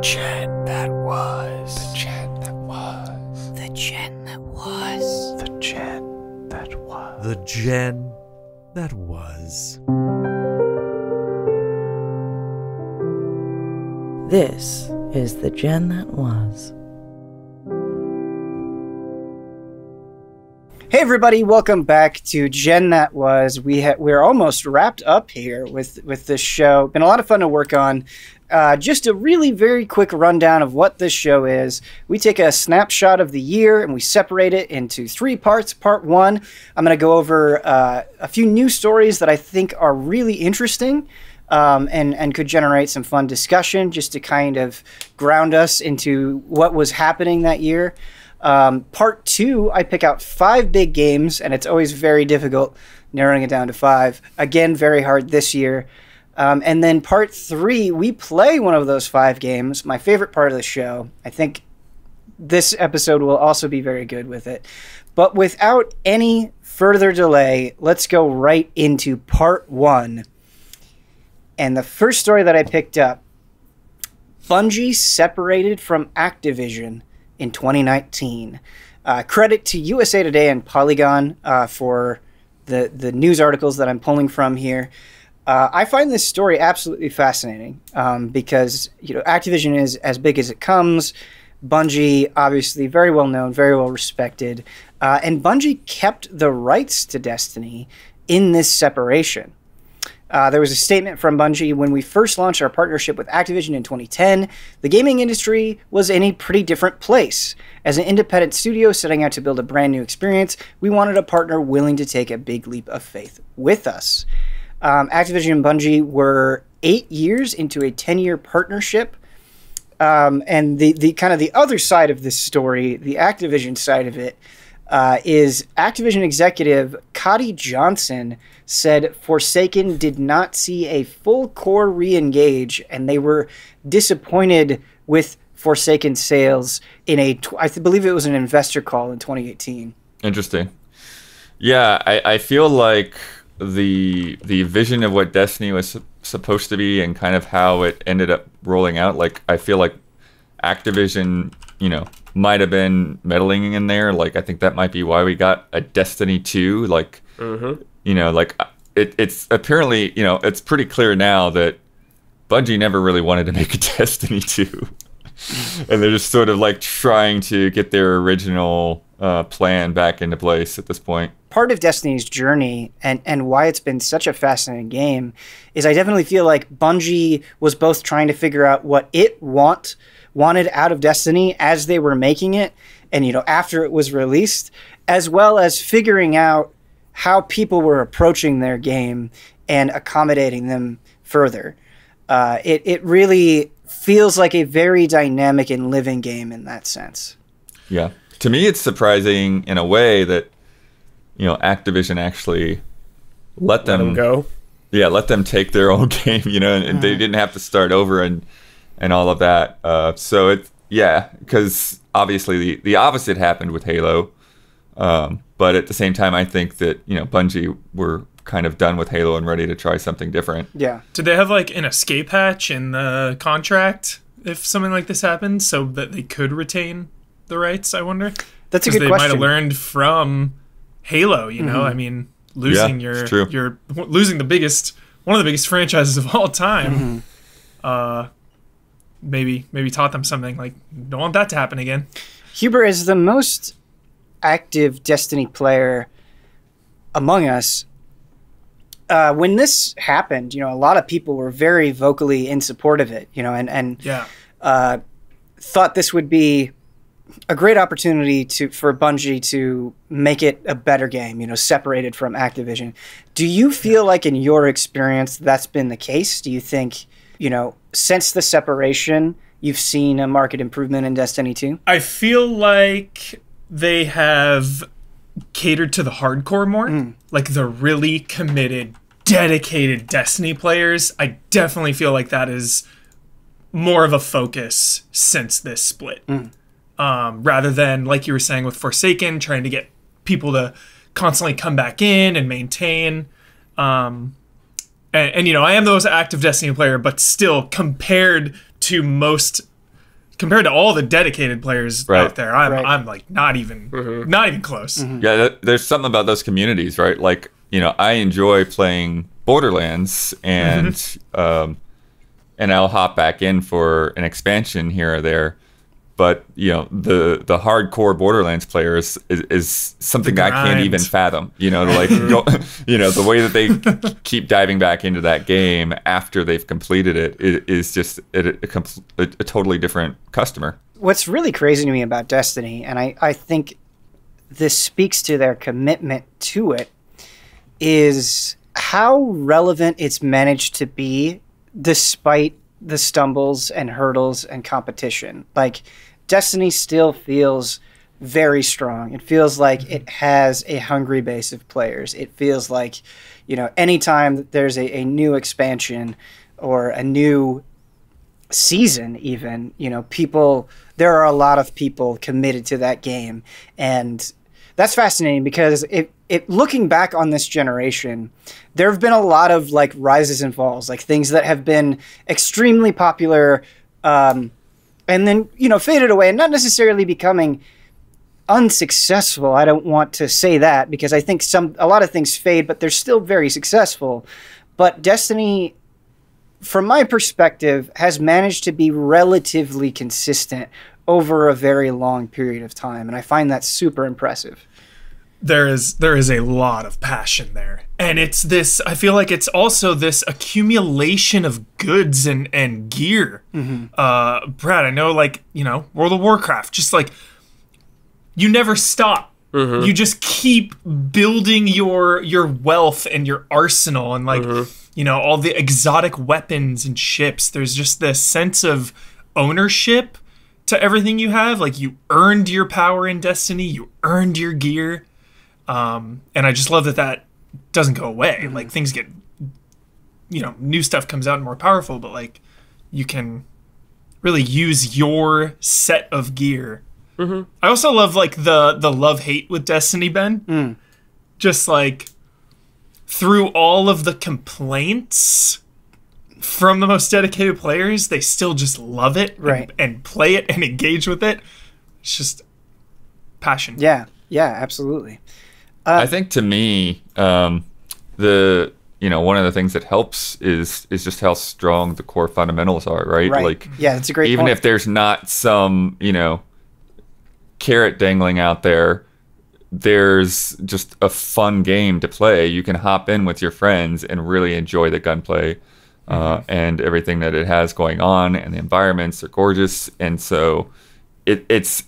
gen that was. The gen that was. The gen that was. The gen that was. The gen that was. This is the gen that was. Hey everybody, welcome back to Gen That Was. We're almost wrapped up here with this show. Been a lot of fun to work on. Just a really very quick rundown of what this show is. We take a snapshot of the year and we separate it into 3 parts. Part 1, I'm going to go over a few news stories that I think are really interesting and could generate some fun discussion just to kind of ground us into what was happening that year. Part 2, I pick out 5 big games, and it's always very difficult narrowing it down to 5. Again, very hard this year. And then part 3, we play one of those 5 games, my favorite part of the show. I think this episode will also be very good with it. But without any further delay, let's go right into part 1. And the first story that I picked up, Bungie separated from Activision in 2019. Credit to USA Today and Polygon for the news articles that I'm pulling from here. I find this story absolutely fascinating because Activision is as big as it comes. Bungie, obviously very well known, very well respected, and Bungie kept the rights to Destiny in this separation. There was a statement from Bungie: when we first launched our partnership with Activision in 2010, the gaming industry was in a pretty different place. As an independent studio setting out to build a brand new experience, we wanted a partner willing to take a big leap of faith with us. Activision and Bungie were 8 years into a 10-year partnership. And the kind of the other side of this story, the Activision side of it, is Activision executive Cody Johnson said Forsaken did not see a full core re-engage, and they were disappointed with Forsaken sales in I believe it was an investor call in 2018. Interesting. Yeah, I feel like the vision of what Destiny was supposed to be and kind of how it ended up rolling out, like I feel like Activision, might have been meddling in there. Like I think that might be why we got a Destiny 2. Like, it's apparently, it's pretty clear now that Bungie never really wanted to make a Destiny 2. And they're just sort of like trying to get their original plan back into place at this point. Part of Destiny's journey and why it's been such a fascinating game is I definitely feel like Bungie was both trying to figure out what it wanted out of Destiny as they were making it and, after it was released, as well as figuring out how people were approaching their game and accommodating them further. It really feels like a very dynamic and living game in that sense. Yeah. To me, it's surprising in a way that, Activision actually let them go. Yeah, let them take their own game, and they didn't have to start over and all of that. So it's, because obviously the opposite happened with Halo. But at the same time, I think that, Bungie were kind of done with Halo and ready to try something different. Yeah. Did they have like an escape hatch in the contract if something like this happened so that they could retain the rights, I wonder? That's a good question. They might have learned from Halo, I mean, losing you're losing one of the biggest franchises of all time. Maybe taught them something like, don't want that to happen again. Huber is the most active Destiny player among us. When this happened, a lot of people were very vocally in support of it, and thought this would be a great opportunity for Bungie to make it a better game, separated from Activision. Do you feel like in your experience that's been the case? Do you think, since the separation, you've seen a market improvement in Destiny 2? I feel like they have catered to the hardcore more, like the really committed, dedicated Destiny players. I definitely feel like that is more of a focus since this split. Rather than, like you were saying with Forsaken, trying to get people to constantly come back in and maintain. And I am the most active Destiny player, but still, compared to most compared to all the dedicated players Right. out there, I'm Right. I'm like not even close. Yeah, there's something about those communities, right? Like, I enjoy playing Borderlands, and I'll hop back in for an expansion here or there. But the hardcore Borderlands players is something The I can't grind. even fathom. To like go, the way that they keep diving back into that game after they've completed it is just a totally different customer. What's really crazy to me about Destiny, and I think this speaks to their commitment to it, is how relevant it's managed to be despite the stumbles and hurdles and competition. Like, Destiny still feels very strong. It feels like it has a hungry base of players. It feels like, anytime that there's a new expansion or a new season even, there are a lot of people committed to that game. And that's fascinating because looking back on this generation, there have been a lot of like rises and falls, like things that have been extremely popular, and then, faded away and not necessarily becoming unsuccessful. I don't want to say that because I think a lot of things fade, but they're still very successful. But Destiny, from my perspective, has managed to be relatively consistent over a very long period of time. And I find that super impressive. There is a lot of passion there. And I feel like it's also this accumulation of goods and gear. Brad, I know, like, World of Warcraft, just like, you never stop. You just keep building your wealth and your arsenal and like, all the exotic weapons and ships. There's just this sense of ownership to everything you have. Like, you earned your power in Destiny, you earned your gear. And I just love that doesn't go away. Like, things get, new stuff comes out and more powerful, but like, you can really use your set of gear. I also love like the love-hate with Destiny, Ben. Just like, through all of the complaints from the most dedicated players, they still just love it, Right. and play it and engage with it. It's just passion. Yeah, absolutely. I think to me, one of the things that helps is just how strong the core fundamentals are, right? Right. Like, Yeah, that's a great even point. if there's not some, carrot dangling out there, there's just a fun game to play. You can hop in with your friends and really enjoy the gunplay and everything that it has going on, and the environments are gorgeous. And so it's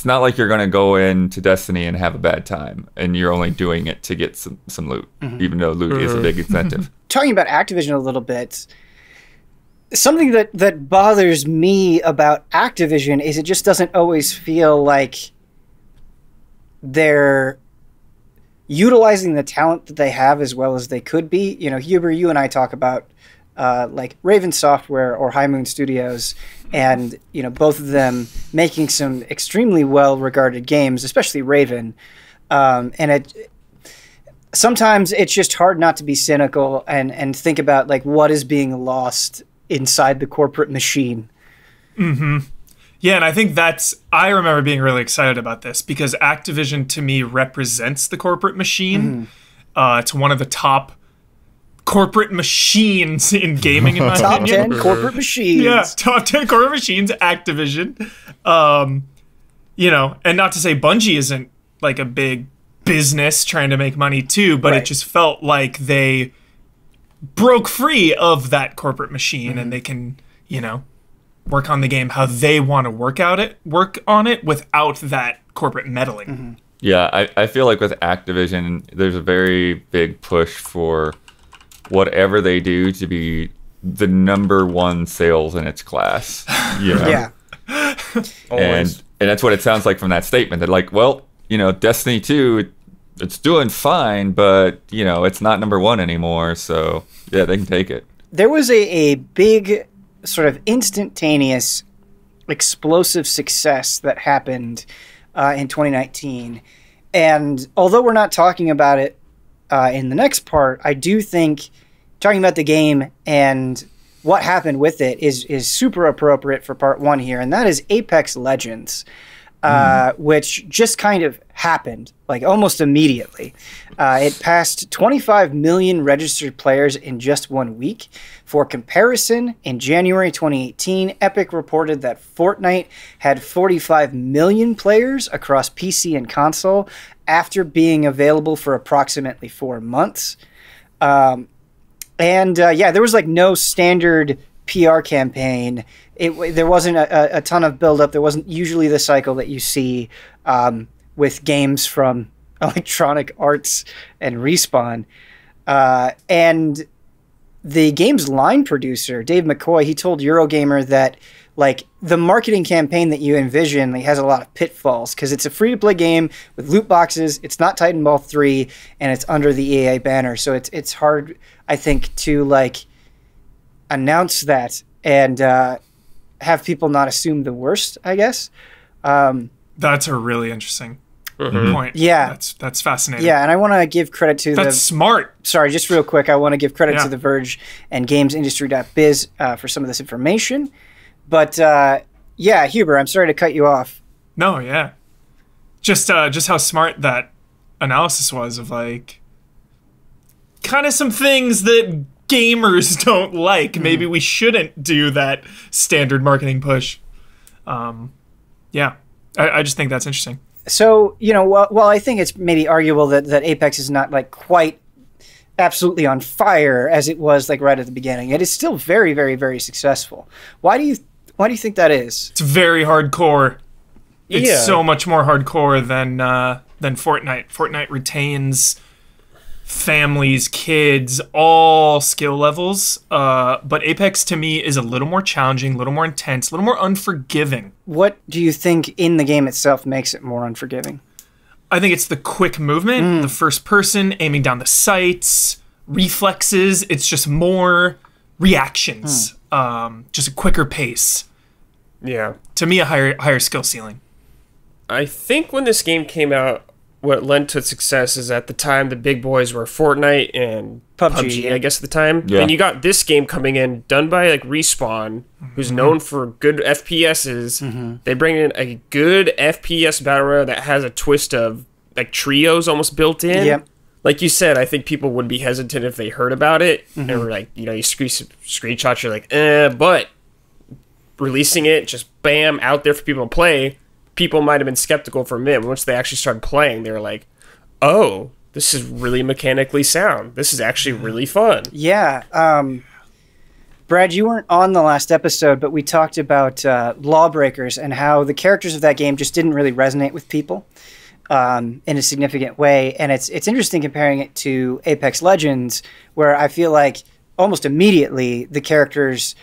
not like you're going to go into Destiny and have a bad time, and you're only doing it to get some loot, even though loot is a big incentive. Talking about Activision a little bit, something that bothers me about Activision is it just doesn't always feel like they're utilizing the talent that they have as well as they could be. Huber, you and I talk about like Raven Software or High Moon Studios, and both of them making some extremely well-regarded games, especially Raven. And sometimes it's just hard not to be cynical and think about like what is being lost inside the corporate machine. Yeah, and I think I remember being really excited about this because Activision to me represents the corporate machine. It's one of the top corporate machines in gaming, in my Top opinion. 10 corporate machines. Yeah, top 10 corporate machines, Activision. And not to say Bungie isn't like a big business trying to make money too, but Right. it just felt like they broke free of that corporate machine and they can, work on the game how they want to work on it without that corporate meddling. Yeah, I feel like with Activision, there's a very big push for whatever they do to be the number one sales in its class. Yeah. And that's what it sounds like from that statement. They're like, well, Destiny 2, it's doing fine, but, it's not number one anymore. So, yeah, they can take it. There was a big sort of instantaneous explosive success that happened in 2019. And although we're not talking about it in the next part, I do think talking about the game and what happened with it is super appropriate for part 1 here, and that is Apex Legends, which just kind of happened, like almost immediately. It passed 25 million registered players in just 1 week. For comparison, in January 2018, Epic reported that Fortnite had 45 million players across PC and console after being available for approximately 4 months. There was like no standard PR campaign. There wasn't a ton of buildup. There wasn't usually the cycle that you see with games from Electronic Arts and Respawn. And the game's line producer, Dave McCoy, he told Eurogamer that like the marketing campaign that you envision has a lot of pitfalls because it's a free-to-play game with loot boxes. It's not Titanfall 3, and it's under the EA banner. So it's hard, I think, to like announce that and have people not assume the worst, I guess. That's a really interesting point. Yeah. That's fascinating. Yeah, and I want to give credit to That's smart. Sorry, just real quick, I want to give credit to The Verge and GamesIndustry.biz for some of this information. But Huber, I'm sorry to cut you off. No, yeah. Just how smart that analysis was of like kind of some things that gamers don't like. Maybe we shouldn't do that standard marketing push. I just think that's interesting. So, while I think it's maybe arguable that Apex is not like quite absolutely on fire as it was like right at the beginning, it is still very, very, very successful. Why do you think that is? It's very hardcore. It's so much more hardcore than Fortnite. Fortnite retains families, kids, all skill levels. But Apex to me is a little more challenging, a little more intense, a little more unforgiving. What do you think in the game itself makes it more unforgiving? I think it's the quick movement, the first person, aiming down the sights, reflexes. It's just more reactions, just a quicker pace. Yeah. To me, a higher skill ceiling. I think when this game came out, what led to its success is at the time the big boys were Fortnite and PUBG, I guess at the time. Yeah. And you got this game coming in, done by like Respawn, who's known for good FPSs. They bring in a good FPS battle royale that has a twist of like trios almost built in. Yep. Like you said, I think people would be hesitant if they heard about it. And were like, you screenshots, you're like, but releasing it, just bam, out there for people to play. People might have been skeptical for a minute. Once they actually started playing, they were like, oh, this is really mechanically sound. This is actually really fun. Yeah. Brad, you weren't on the last episode, but we talked about Lawbreakers and how the characters of that game just didn't really resonate with people in a significant way. And it's interesting comparing it to Apex Legends, where I feel like almost immediately the characters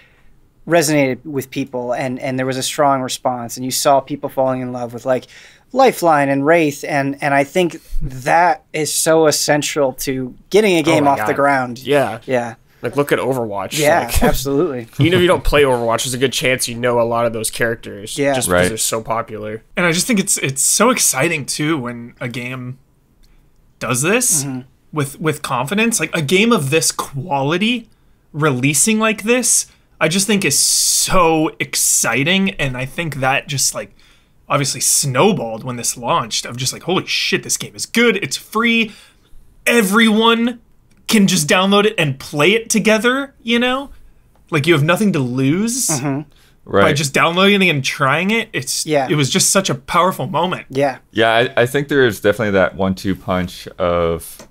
resonated with people and there was a strong response, and you saw people falling in love with like Lifeline and Wraith, and I think that is so essential to getting a game off the ground. Yeah. Like, look at Overwatch. Yeah, like, absolutely. Even if you don't play Overwatch, there's a good chance you know a lot of those characters. Yeah. Just because they're so popular. And I just think it's so exciting too when a game does this with confidence. Like a game of this quality releasing like this, I just think is so exciting. And I think that just like obviously snowballed when this launched of just like, holy shit, this game is good. It's free. Everyone can just download it and play it together, you know? Like you have nothing to lose by just downloading and trying it. It was just such a powerful moment. Yeah. Yeah, I think there is definitely that 1-2 punch of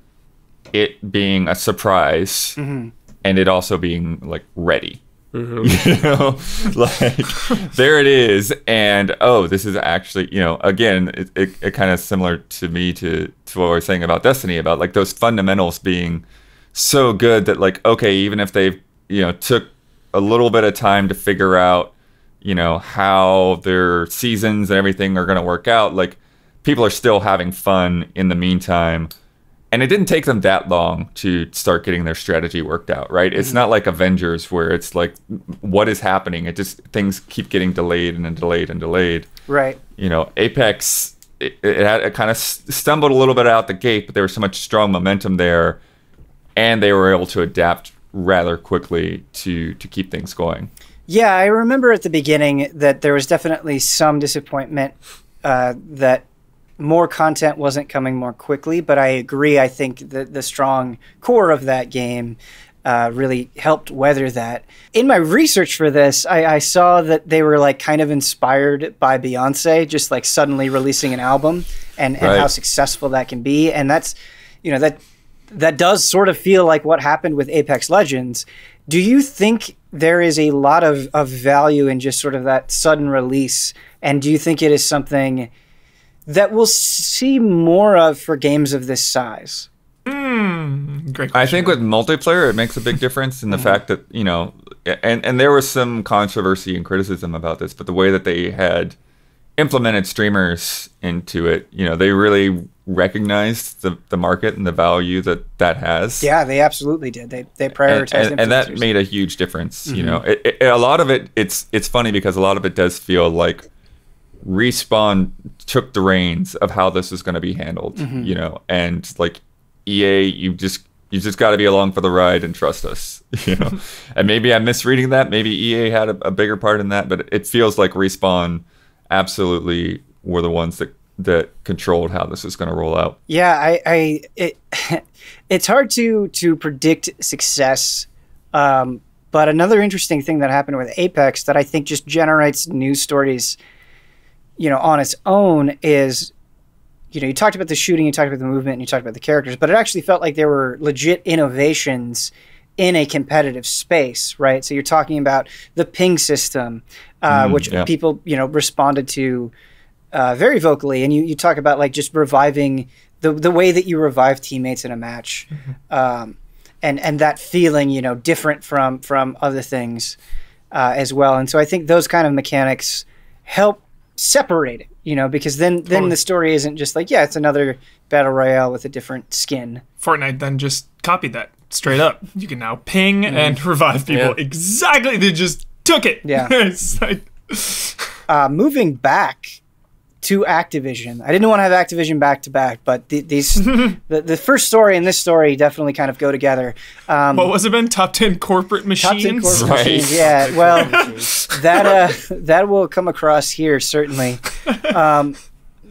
it being a surprise and it also being like ready. You know, like there it is, and this is actually, you know, again, it kind of similar to me to what we were saying about Destiny, about like those fundamentals being so good that like, okay, even if they've, you know, took a little bit of time to figure out, you know, how their seasons and everything are going to work out, like people are still having fun in the meantime. And it didn't take them that long to start getting their strategy worked out, right? It's not like Avengers where it's like, what is happening? It just, things keep getting delayed and then delayed and delayed. Right. You know, Apex, it kind of stumbled a little bit out the gate, but there was so much strong momentum there. And they were able to adapt rather quickly to keep things going. Yeah, I remember at the beginning that there was definitely some disappointment that more content wasn't coming more quickly, but I agree. I think that the strong core of that game really helped weather that. In my research for this, I saw that they were like kind of inspired by Beyonce, just like suddenly releasing an album and how successful that can be. And that's, that does sort of feel like what happened with Apex Legends. Do you think there is a lot of value in just sort of that sudden release? And do you think it is something that we'll see more of for games of this size? Great question. I think with multiplayer, it makes a big difference in the fact that, and there was some controversy and criticism about this, but the way that they had implemented streamers into it, they really recognized the market and the value that has. Yeah, they absolutely did. They prioritized and that made a huge difference. A lot of it, it's funny because a lot of it does feel like Respawn took the reins of how this is going to be handled, and like EA, you just got to be along for the ride and trust us, And maybe I'm misreading that. Maybe EA had a bigger part in that, but it feels like Respawn absolutely were the ones that controlled how this is going to roll out. Yeah, it's hard to predict success. But another interesting thing that happened with Apex that I think just generates news stories, on its own is, you talked about the shooting, you talked about the movement, and you talked about the characters, but it actually felt like there were legit innovations in a competitive space, right? So you're talking about the ping system, which people, responded to very vocally. And you talk about like just reviving the way that you revive teammates in a match. And that feeling, different from other things as well. And so I think those kind of mechanics help separate it, because then the story isn't just like, it's another battle royale with a different skin. Fortnite then just copied that straight up. You can now ping and revive people. Exactly. They just took it. Yeah. It's like... Moving back to Activision. I didn't want to have Activision back to back, but these the first story and this story definitely kind of go together. What was it been? Top 10 corporate machines? Top 10 corporate machines, yeah. Well, that will come across here, certainly.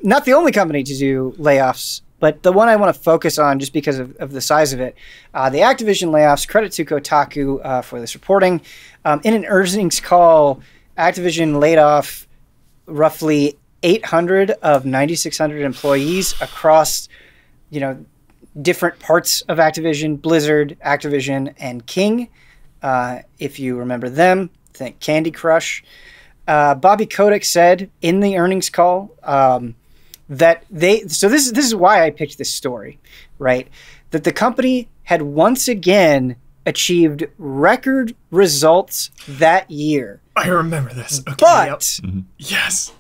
Not the only company to do layoffs, but the one I want to focus on just because of the size of it. The Activision layoffs, credit to Kotaku for this reporting. In an earnings call, Activision laid off roughly 800 of 9,600 employees across, different parts of Activision, Blizzard, Activision, and King. If you remember them, think Candy Crush. Bobby Kotick said in the earnings call that this is why I picked this story, right? That the company had once again achieved record results that year. I remember this. Okay, but yes,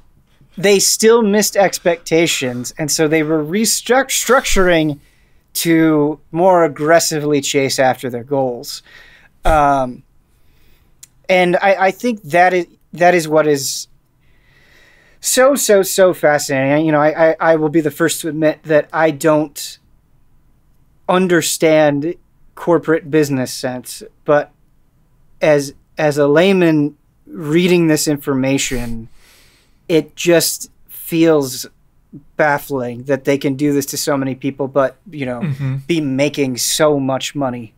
they still missed expectations, and so they were restructuring to more aggressively chase after their goals. And I think that is what is so fascinating. I will be the first to admit that I don't understand corporate business sense, but as a layman reading this information, it just feels baffling that they can do this to so many people, but be making so much money.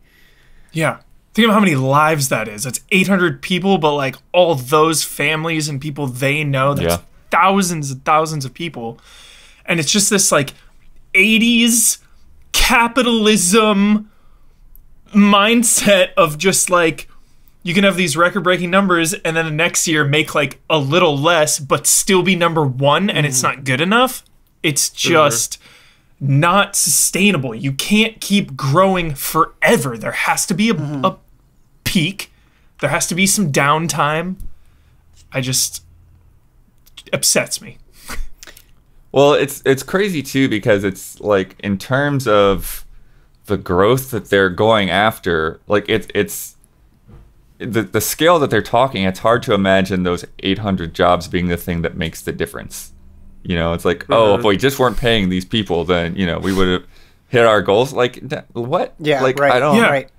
Yeah. Think of how many lives that is. That's 800 people, but like all those families and people they know, that's thousands and thousands of people. And it's just this like 80s capitalism mindset of just like, you can have these record-breaking numbers and then the next year make like a little less, but still be number one, and it's not good enough. It's just not sustainable. You can't keep growing forever. There has to be a peak. There has to be some downtime. Upsets me. Well, it's crazy too, because it's like in terms of the growth that they're going after, like it's the scale that they're talking, it's hard to imagine those 800 jobs being the thing that makes the difference. It's like, if we just weren't paying these people, then, we would have hit our goals. Like, what? Yeah, like, right. I don't... Yeah. Right.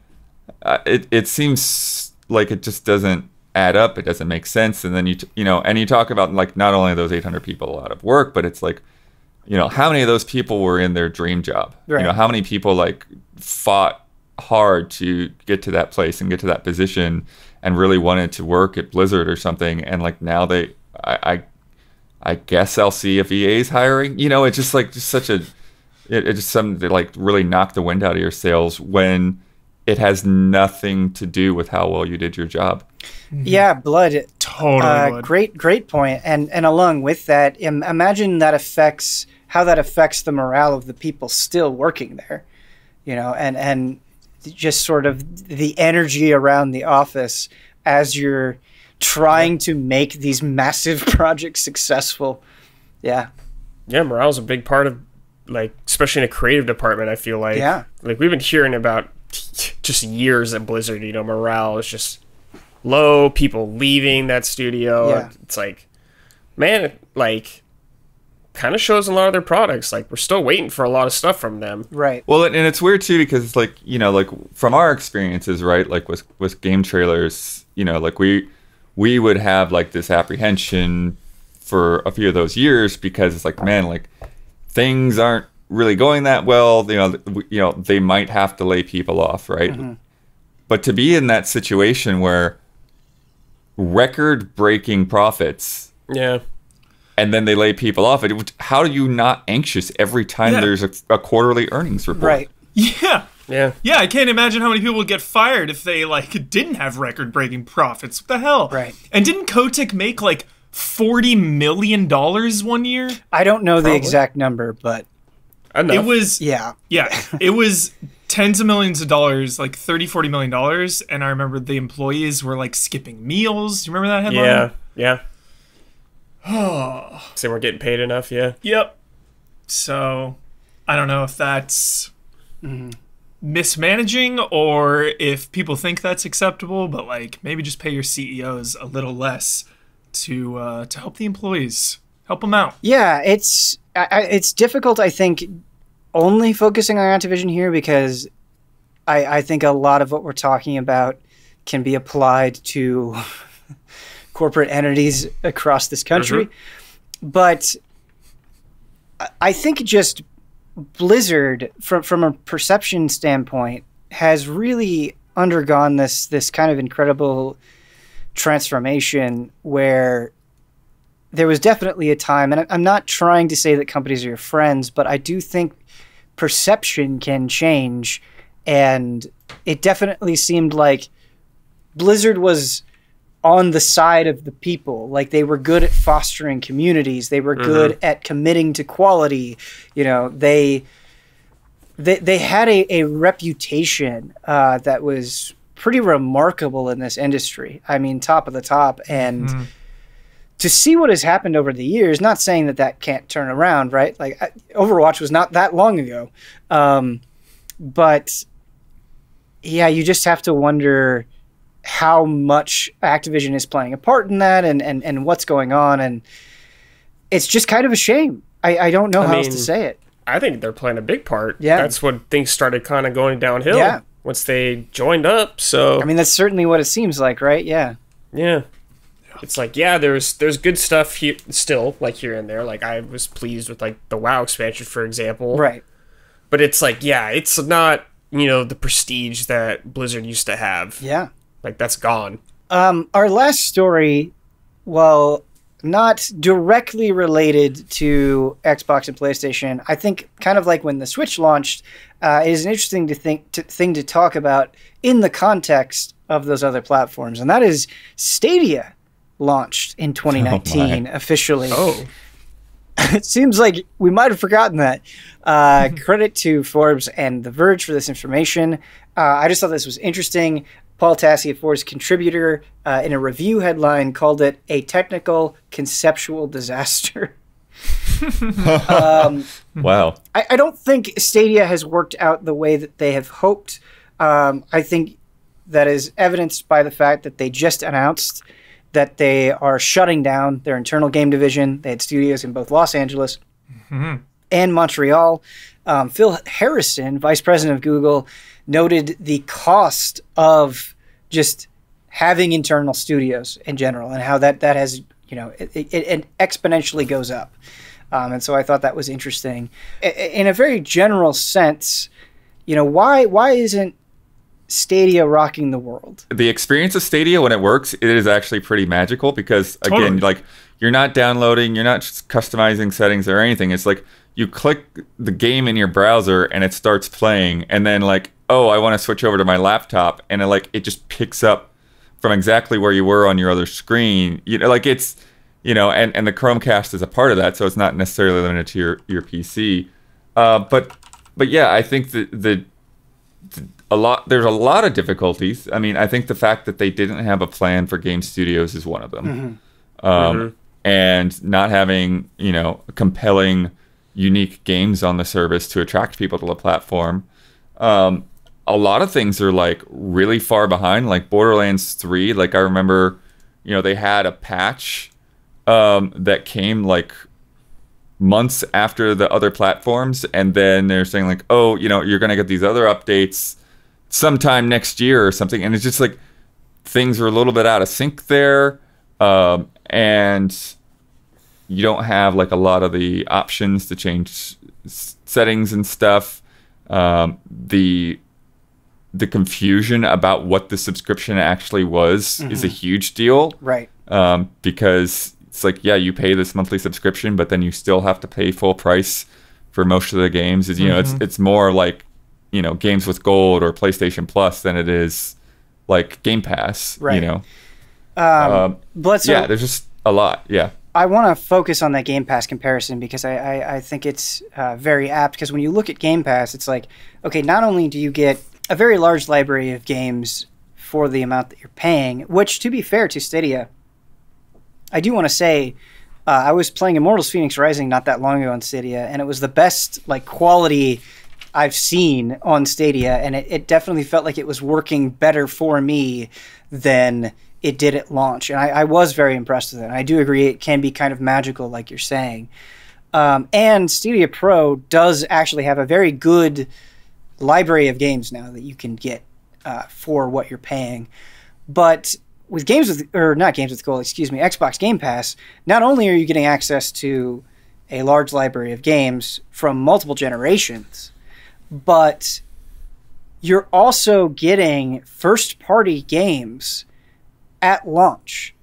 it seems like it just doesn't add up. It doesn't make sense. And then and you talk about like not only are those 800 people out of work, but it's like, how many of those people were in their dream job? Right. How many people like fought hard to get to that place and get to that position and really wanted to work at Blizzard or something, and like now I guess I'll see if EA's hiring. It's just like it's just something that like really knocked the wind out of your sails when it has nothing to do with how well you did your job. Yeah, Blood. Totally. Great point. And along with that, imagine how that affects the morale of the people still working there, and just sort of the energy around the office as you're trying to make these massive projects successful. Yeah. Yeah, morale's a big part of, like, especially in a creative department, I feel like. Yeah. Like, we've been hearing about just years at Blizzard, morale is just low, people leaving that studio. Yeah. It's like, man, like, kind of shows in a lot of their products. Like, we're still waiting for a lot of stuff from them. Right. Well, and it's weird too because it's like, like from our experiences, right? Like with game trailers, like we would have like this apprehension for a few of those years because it's like, man, like things aren't really going that well. They might have to lay people off, right? Mm-hmm. But to be in that situation where record-breaking profits, yeah, and then they lay people off, how are you not anxious every time there's a quarterly earnings report? Right. Yeah. Yeah. Yeah, I can't imagine how many people would get fired if they like didn't have record-breaking profits. What the hell? Right. And didn't Kotick make like $40 million one year? I don't know the exact number, but enough. It was yeah. It was tens of millions of dollars, like $30-40 million. And I remember the employees were like skipping meals. Do you remember that headline? Yeah. Oh. So we're getting paid enough, yeah. Yep. So I don't know if that's mismanaging or if people think that's acceptable, but like maybe just pay your CEOs a little less to help the employees, help them out. Yeah, it's difficult, I think, only focusing on Activision here because I think a lot of what we're talking about can be applied to corporate entities across this country. Mm-hmm. But I think just Blizzard, from a perception standpoint, has really undergone this kind of incredible transformation where there was definitely a time, and I'm not trying to say that companies are your friends, but I do think perception can change, and it definitely seemed like Blizzard was on the side of the people. Like they were good at fostering communities. They were good at committing to quality. They had a reputation that was pretty remarkable in this industry. I mean, top of the top. And to see what has happened over the years, not saying that can't turn around, right? Like Overwatch was not that long ago. But yeah, you just have to wonder how much Activision is playing a part in that and what's going on. And it's just kind of a shame. I don't know how else to say it. I think they're playing a big part. Yeah. That's when things started kind of going downhill. Yeah. Once they joined up. So I mean, that's certainly what it seems like, right? Yeah. Yeah. It's like, yeah, there's good stuff here still, like here and there. Like I was pleased with like the WoW expansion, for example. Right. But it's like, yeah, it's not, the prestige that Blizzard used to have. Yeah. Like that's gone. Our last story, while not directly related to Xbox and PlayStation, I think kind of like when the Switch launched, is an interesting thing to talk about in the context of those other platforms, and that is Stadia launched in 2019 officially. Oh. It seems like we might have forgotten that. Credit to Forbes and The Verge for this information. I just thought this was interesting. Paul Tassi, a Forbes contributor, in a review headline, called it a technical conceptual disaster. Wow. I don't think Stadia has worked out the way that they have hoped. I think that is evidenced by the fact that they just announced that they are shutting down their internal game division. They had studios in both Los Angeles and Montreal. Phil Harrison, vice president of Google, noted the cost of just having internal studios in general and how that has, it exponentially goes up. And so I thought that was interesting. In a very general sense, why isn't Stadia rocking the world? The experience of Stadia, when it works, it is actually pretty magical because, again, Totally. you're not downloading, you're not just customizing settings or anything. It's like you click the game in your browser and it starts playing, and then oh, I want to switch over to my laptop, and it just picks up from exactly where you were on your other screen. It's, and the Chromecast is a part of that, so it's not necessarily limited to your PC. But yeah, I think there's a lot of difficulties. I mean, I think the fact that they didn't have a plan for game studios is one of them. And not having, compelling, unique games on the service to attract people to the platform. A lot of things are really far behind, like Borderlands 3. I remember, they had a patch that came months after the other platforms, and then they're saying oh, you're gonna get these other updates sometime next year or something, and it's just things are a little bit out of sync there, and you don't have a lot of the options to change settings and stuff. The confusion about what the subscription actually was is a huge deal, Right. because it's you pay this monthly subscription, but then you still have to pay full price for most of the games. It's more games with gold or PlayStation Plus than it is Game Pass. Right. There's just a lot. Yeah. I want to focus on that Game Pass comparison because I think it's very apt, because when you look at Game Pass, it's okay, not only do you get a very large library of games for the amount that you're paying, which, to be fair to Stadia, I do want to say, I was playing Immortals Phoenix Rising not that long ago on Stadia, and it was the best quality I've seen on Stadia, and it definitely felt like it was working better for me than it did at launch, and I was very impressed with it. And I do agree it can be kind of magical, like you're saying. And Stadia Pro does actually have a very good library of games now that you can get for what you're paying. But with Xbox Game Pass, not only are you getting access to a large library of games from multiple generations, but you're also getting first-party games at launch,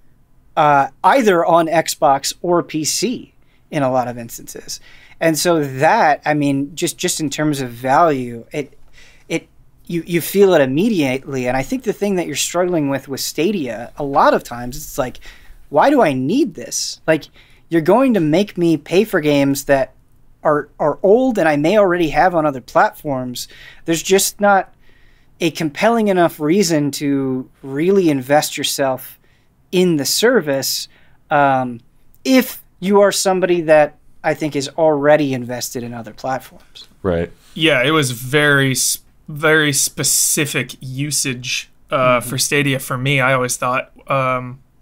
either on Xbox or PC in a lot of instances. And so that, I mean, just in terms of value, you feel it immediately. And I think the thing that you're struggling with Stadia, a lot of times, it's why do I need this? You're going to make me pay for games that are old and I may already have on other platforms. There's just not a compelling enough reason to really invest yourself in the service if you are somebody that I think is already invested in other platforms. Right. Yeah, it was very specific usage for Stadia for me. I always thought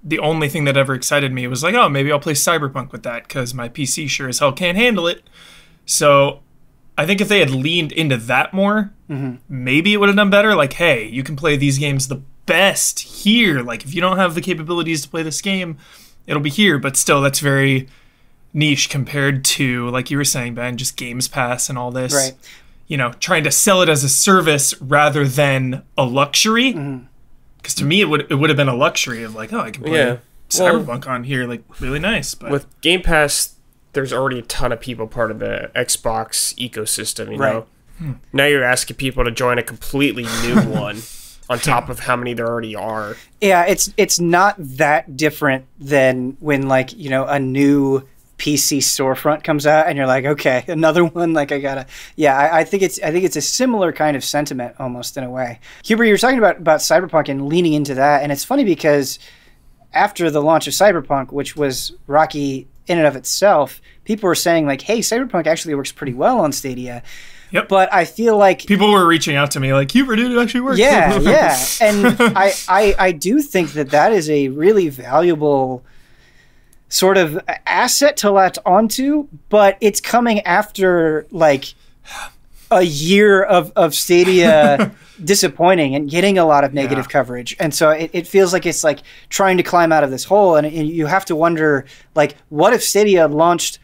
the only thing that ever excited me was oh, maybe I'll play Cyberpunk with that because my PC sure as hell can't handle it. So I think if they had leaned into that more, maybe it would have done better. Hey, you can play these games the best here. If you don't have the capabilities to play this game, it'll be here. But still, that's very niche compared to, like you were saying, Ben, just Games Pass and all this. Right. Trying to sell it as a service rather than a luxury. Because to me, it would have been a luxury of oh, I can play Cyberpunk on here, really nice. But with Game Pass, there's already a ton of people part of the Xbox ecosystem, you know? Now you're asking people to join a completely new one on top of how many there already are. Yeah, it's not that different than when a new PC storefront comes out and you're okay, another one, I gotta. Yeah, I think it's a similar kind of sentiment almost in a way. Huber, you were talking about Cyberpunk and leaning into that, and it's funny because after the launch of Cyberpunk, which was rocky in and of itself, people were saying hey, Cyberpunk actually works pretty well on Stadia. Yep. But I feel people were reaching out to me Huber, dude, it actually works. Yeah, yeah. And I do think that is a really valuable sort of asset to latch onto, but it's coming after like a year of Stadia disappointing and getting a lot of negative coverage. And so it feels like it's like trying to climb out of this hole. And you have to wonder, like, what if Stadia launched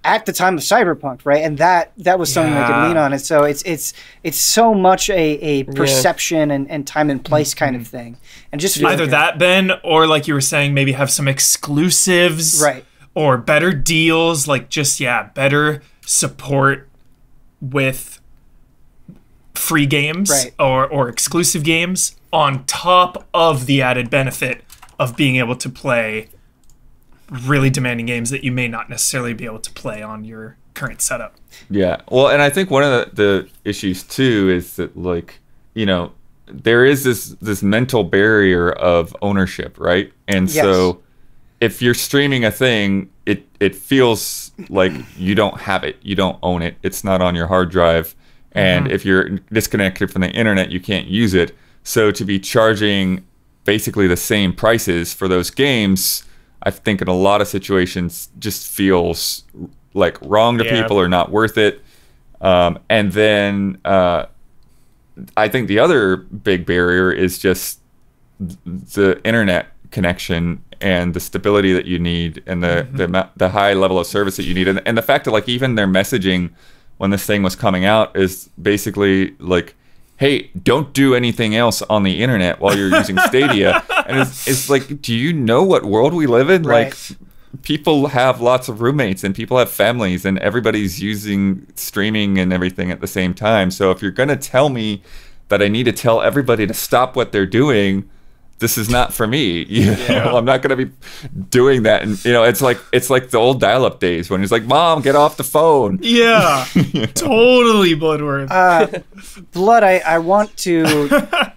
at the time of Cyberpunk, right? And that was something they could lean on. And so it's so much a perception and time and place kind of thing. And just either that, Ben, or like you were saying, maybe have some exclusives, right? Or better deals, like just better support with free games, right, or exclusive games on top of the added benefit of being able to play really demanding games that you may not necessarily be able to play on your current setup. Yeah. Well, and I think one of the issues too is that, like, you know, there is this mental barrier of ownership, right? And so if you're streaming a thing, it feels like you don't have it. You don't own it. It's not on your hard drive. And if you're disconnected from the internet, you can't use it. So to be charging basically the same prices for those games, I think in a lot of situations just feels like wrong to people or not worth it. And then I think the other big barrier is just the internet connection and the stability that you need and the high level of service that you need. And the fact that, like, even their messaging when this thing was coming out is basically like, hey, don't do anything else on the internet while you're using Stadia. And it's like, do you know what world we live in? Right. Like, people have lots of roommates and people have families and everybody's using streaming and everything at the same time. So if you're going to tell me that I need to tell everybody to stop what they're doing, this is not for me. You know, I'm not going to be doing that. And, you know, it's like the old dial-up days when he's like, Mom, get off the phone. Yeah, totally Bloodworth. Blood, I want to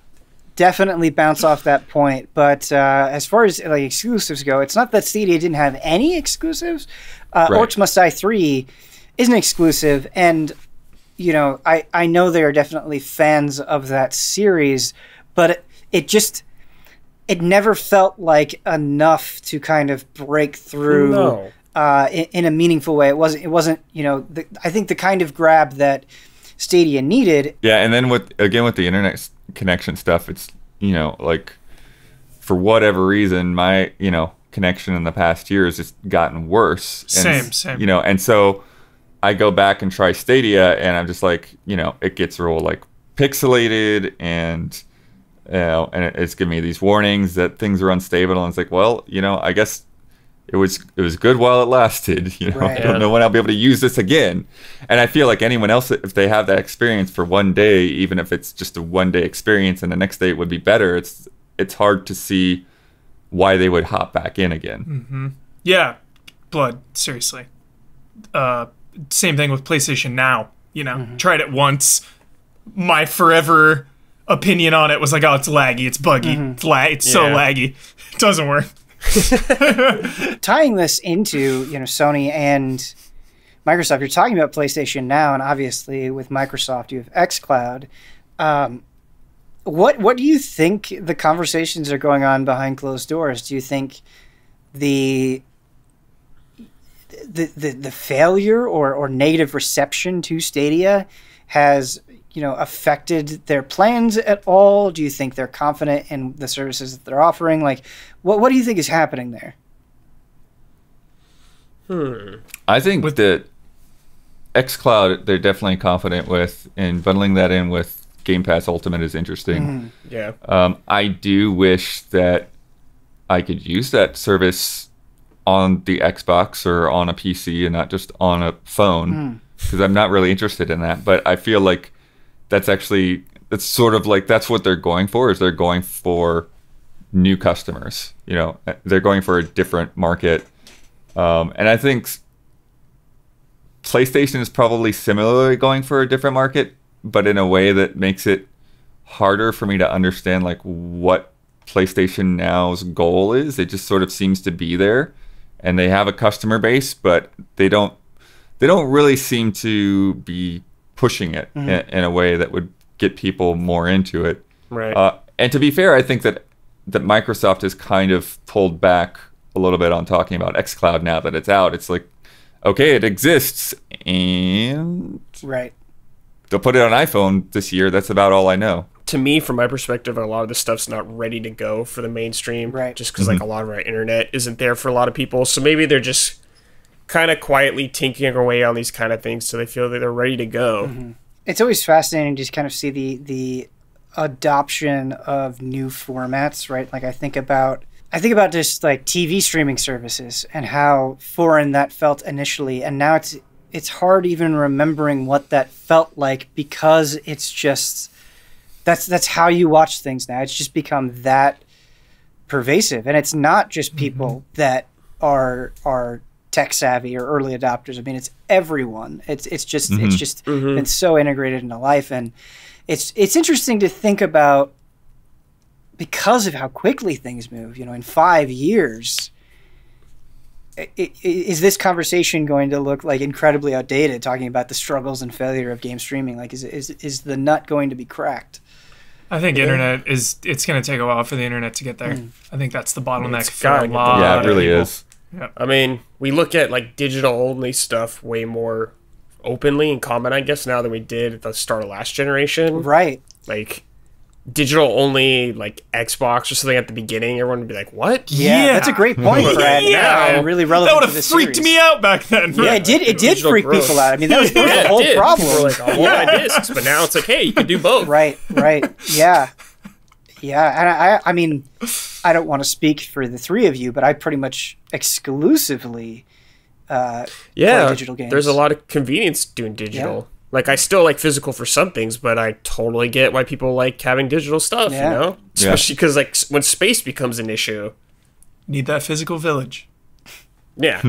definitely bounce off that point. But as far as like exclusives go, it's not that Stadia didn't have any exclusives. Orcs Must Die 3 is an exclusive. And, you know, I know they are definitely fans of that series, but it never felt like enough to kind of break through in a meaningful way. It wasn't, you know, I think the kind of grab that Stadia needed. Yeah, and then with the internet connection stuff, it's, you know, like, for whatever reason, my, you know, connection in the past year has just gotten worse. And Same. You know, and so I go back and try Stadia, and I'm just like, you know, it gets real, like, pixelated, and you know, and it's giving me these warnings that things are unstable, and it's like, well, you know, I guess it was good while it lasted. You know, Right. I don't know when I'll be able to use this again. And I feel like anyone else, if they have that experience for one day, even if it's just a one-day experience, and the next day it would be better, it's hard to see why they would hop back in again. Yeah, Blood, seriously. Same thing with PlayStation Now. You know, tried it once. My forever opinion on it was like, oh, it's laggy, it's buggy, it's so laggy, it doesn't work. Tying this into, you know, Sony and Microsoft, you're talking about PlayStation Now, and obviously with Microsoft you have xCloud. What do you think the conversations are going on behind closed doors? Do you think the failure or negative reception to Stadia has, you know, affected their plans at all? Do you think they're confident in the services that they're offering? Like, what do you think is happening there? I think that xCloud, they're definitely confident with, and bundling that in with Game Pass Ultimate is interesting. Yeah. I do wish that I could use that service on the Xbox or on a PC and not just on a phone, because I'm not really interested in that. But I feel like that's sort of like, that's what they're going for, is they're going for new customers. You know, they're going for a different market. And I think PlayStation is probably similarly going for a different market, but in a way that makes it harder for me to understand, like, what PlayStation Now's goal is. It just sort of seems to be there, and they have a customer base, but they don't really seem to be pushing it in a way that would get people more into it. Right. And to be fair, I think that Microsoft has kind of pulled back a little bit on talking about xCloud now that it's out. It's like, okay, it exists, and Right. they'll put it on iPhone this year. That's about all I know. To me, from my perspective, a lot of this stuff's not ready to go for the mainstream. Right. Just because like a lot of our internet isn't there for a lot of people. So maybe they're just kind of quietly tinkering away on these kind of things so they feel that they're ready to go. It's always fascinating to just kind of see the adoption of new formats, right? Like I think about just like TV streaming services and how foreign that felt initially, and now it's hard even remembering what that felt like because it's just that's how you watch things now. It's just become that pervasive, and it's not just people that are tech savvy or early adopters. I mean, it's everyone. It's just been so integrated into life, and it's interesting to think about because of how quickly things move. In 5 years, is this conversation going to look like incredibly outdated? Talking about the struggles and failure of game streaming, like is the nut going to be cracked? I think it's going to take a while for the internet to get there. I think that's the bottleneck It's for gotta a get lot. Yeah, it really of people. is. Yep. I mean, we look at like digital only stuff way more openly and common, I guess, now than we did at the start of last generation. Right. Like digital only, like Xbox or something at the beginning, everyone would be like, "What?" Yeah, that's a great point, Brad. Yeah. And really That relevant would to have this freaked series. me out back then. Yeah, it did Digital freak growth. people out. I mean, that was the Yeah, whole it did. problem. People were like, "I want my discs," but now it's like, "Hey, you can do both." Right. Yeah. And I mean, I don't want to speak for the three of you, but I pretty much exclusively play digital games. There's a lot of convenience doing digital. Like, I still like physical for some things, but I totally get why people like having digital stuff, Yeah. you know? Especially because, like, when space becomes an issue. Need that physical village. Yeah.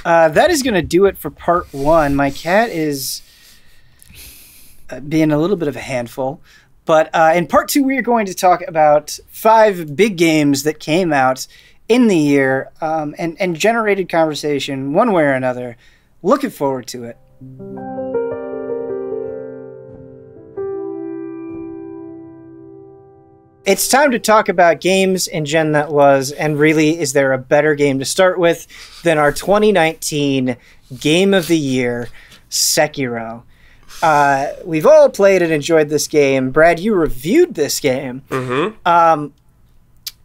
That is going to do it for part one. My cat is being a little bit of a handful. But in part two, we are going to talk about 5 big games that came out in the year and generated conversation one way or another. Looking forward to it. It's time to talk about games in Gen that was, and really, is there a better game to start with than our 2019 Game of the Year, Sekiro? We've all played and enjoyed this game. Brad, you reviewed this game.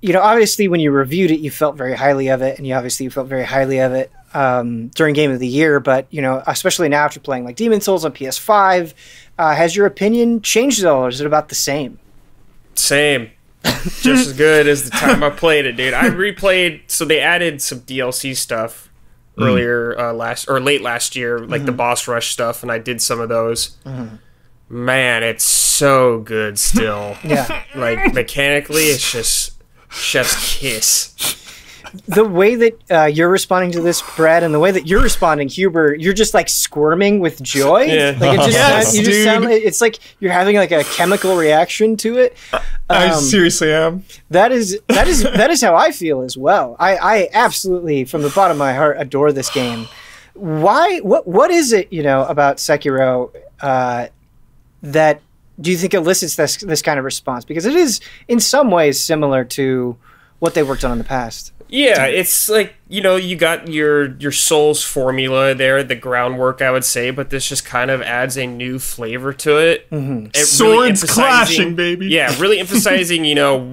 Obviously, when you reviewed it, you felt very highly of it, and you felt very highly of it during Game of the Year. But especially now after playing like Demon Souls on PS5, has your opinion changed at all, or is it about the same? Same. Just as good as the time I played it, dude. I replayed, so they added some DLC stuff earlier late last year, like the boss rush stuff, and I did some of those. Man, it's so good still. Yeah. Like, mechanically, it's just chef's kiss. The way that you're responding to this, Brad, and the way that you're responding, Huber, you're just like squirming with joy. Yeah. Like it just Yes, you just dude. sound. It's like you're having like a chemical reaction to it. I seriously am. That is how I feel as well. I absolutely, from the bottom of my heart, adore this game. Why? What is it about Sekiro that do you think elicits this kind of response? Because it is in some ways similar to what they worked on in the past. Yeah, it's like, you got your Souls formula there, the groundwork, I would say, but this just kind of adds a new flavor to it. It Swords really emphasizing- clashing, baby. Yeah, really emphasizing,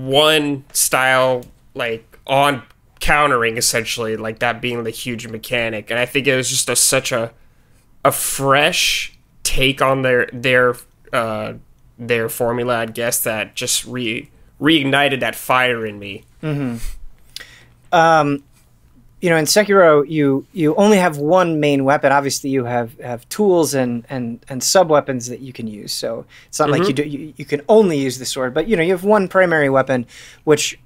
one style, like, on countering, essentially, like that being the huge mechanic. And I think it was just such a fresh take on their formula, I guess, that just reignited that fire in me. In Sekiro, you only have one main weapon. Obviously, you have tools and sub weapons that you can use. So it's not like you can only use the sword. But you have one primary weapon, which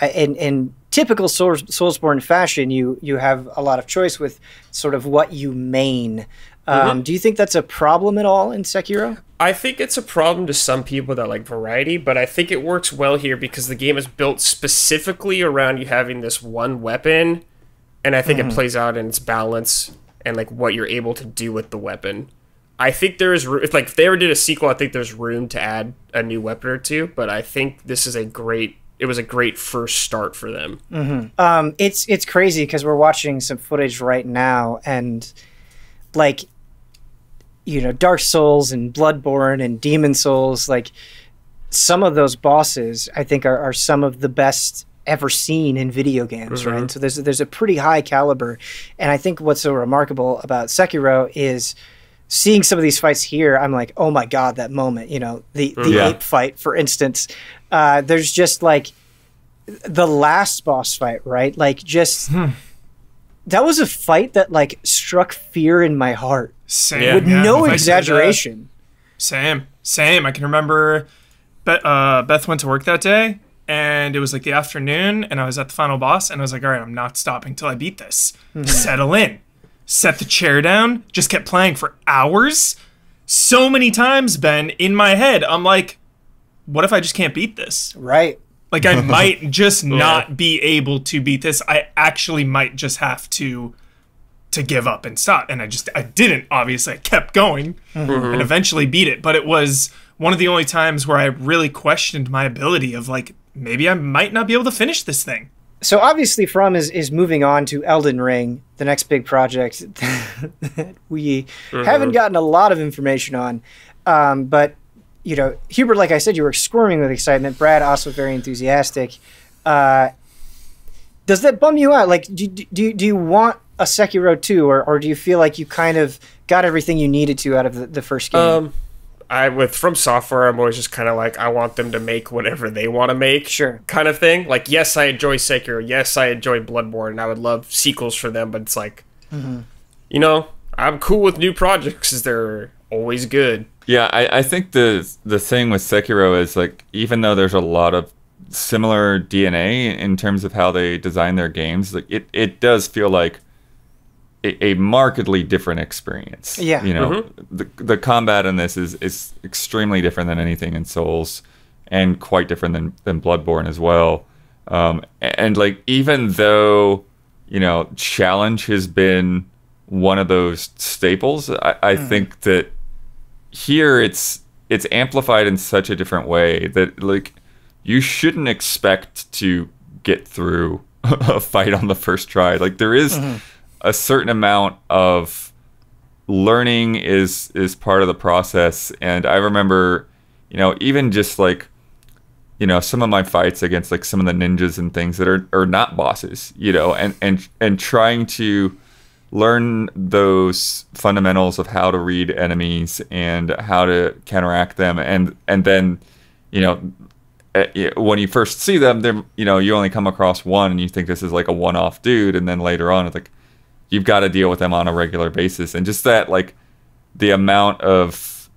in typical Soulsborne fashion, you have a lot of choice with sort of what you main. Do you think that's a problem at all in Sekiro? I think it's a problem to some people that like variety, but I think it works well here because the game is built specifically around you having this one weapon, and I think it plays out in its balance and like what you're able to do with the weapon. I think there is, if they ever did a sequel, I think there's room to add a new weapon or two, but I think this is a great it was a great first start for them. It's crazy because we're watching some footage right now, and like, you know, Dark Souls and Bloodborne and Demon Souls, like some of those bosses I think are some of the best ever seen in video games, right? So there's a pretty high caliber, and I think what's so remarkable about Sekiro is seeing some of these fights here. I'm like, oh my god, that moment, you know, the ape fight, for instance. There's just like the last boss fight, right? Like just that was a fight that like struck fear in my heart. Same. With no exaggeration. Same. I can remember Beth went to work that day, and it was like the afternoon, and I was at the final boss, and I was like, all right, I'm not stopping till I beat this. Settle in. Set the chair down. Just kept playing for hours. So many times, Ben, in my head, I'm like, what if I just can't beat this? Right. Like, I might just not be able to beat this. I actually might just have to give up and stop. And I didn't, obviously. I kept going and eventually beat it. But it was one of the only times where I really questioned my ability of, like, maybe I might not be able to finish this thing. So obviously From is moving on to Elden Ring, the next big project that we haven't gotten a lot of information on. But, you know, Hubert, like I said, you were squirming with excitement. Brad, also very enthusiastic. Does that bum you out? Like, do you want a Sekiro 2, or do you feel like you kind of got everything you needed to out of the first game? With From Software, I'm always just kind of like, I want them to make whatever they want to make, kind of thing. Like, yes, I enjoy Sekiro. Yes, I enjoy Bloodborne. And I would love sequels for them, but it's like, you know, I'm cool with new projects because they're always good. Yeah, I think the thing with Sekiro is, like, even though there's a lot of similar DNA in terms of how they design their games, like it does feel like a markedly different experience. Yeah. You know, the combat in this is extremely different than anything in Souls, and quite different than Bloodborne as well. And like, even though, you know, challenge has been one of those staples, I think that here it's amplified in such a different way that, like, you shouldn't expect to get through a fight on the first try. Like, there is a certain amount of learning is part of the process. And I remember, you know, even just like, you know, some of my fights against like some of the ninjas and things that are not bosses, you know, and trying to learn those fundamentals of how to read enemies and how to counteract them, and then, you know, when you first see them, they're, you know, you only come across one and you think this is like a one-off dude, and then later on it's like you've got to deal with them on a regular basis. And just that, like, the amount of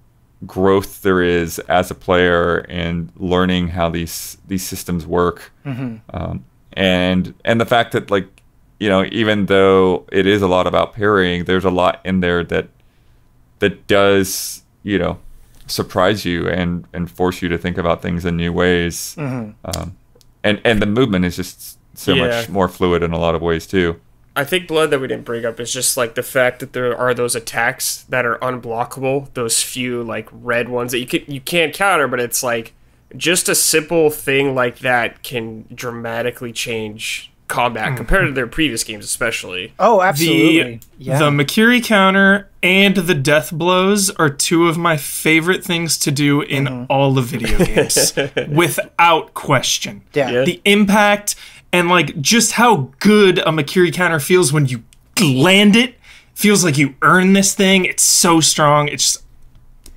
growth there is as a player and learning how these systems work, and the fact that, like, you know, even though it is a lot about parrying, there's a lot in there that does, you know, surprise you and force you to think about things in new ways. And the movement is just so much more fluid in a lot of ways too. I think Blood that we didn't bring up is just like the fact that there are those attacks that are unblockable, those few like red ones that you can't counter, but it's like just a simple thing like that can dramatically change combat compared to their previous games, especially. Oh, absolutely. The Makiri counter and the death blows are two of my favorite things to do in all of video games, without question. The impact and like just how good a Makiri counter feels when you land it. Feels like you earn this thing. It's so strong. It's just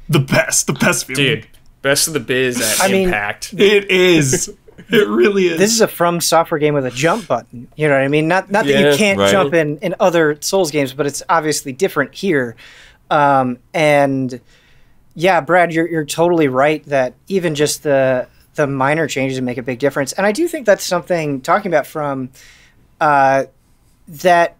the best feeling. Dude, best of the biz at impact. It is. It really is. This is a From Software game with a jump button. You know what I mean? Not that you can't jump in other Souls games, but it's obviously different here. And yeah, Brad, you're totally right that even just the minor changes make a big difference. And I do think that's something, talking about From, that,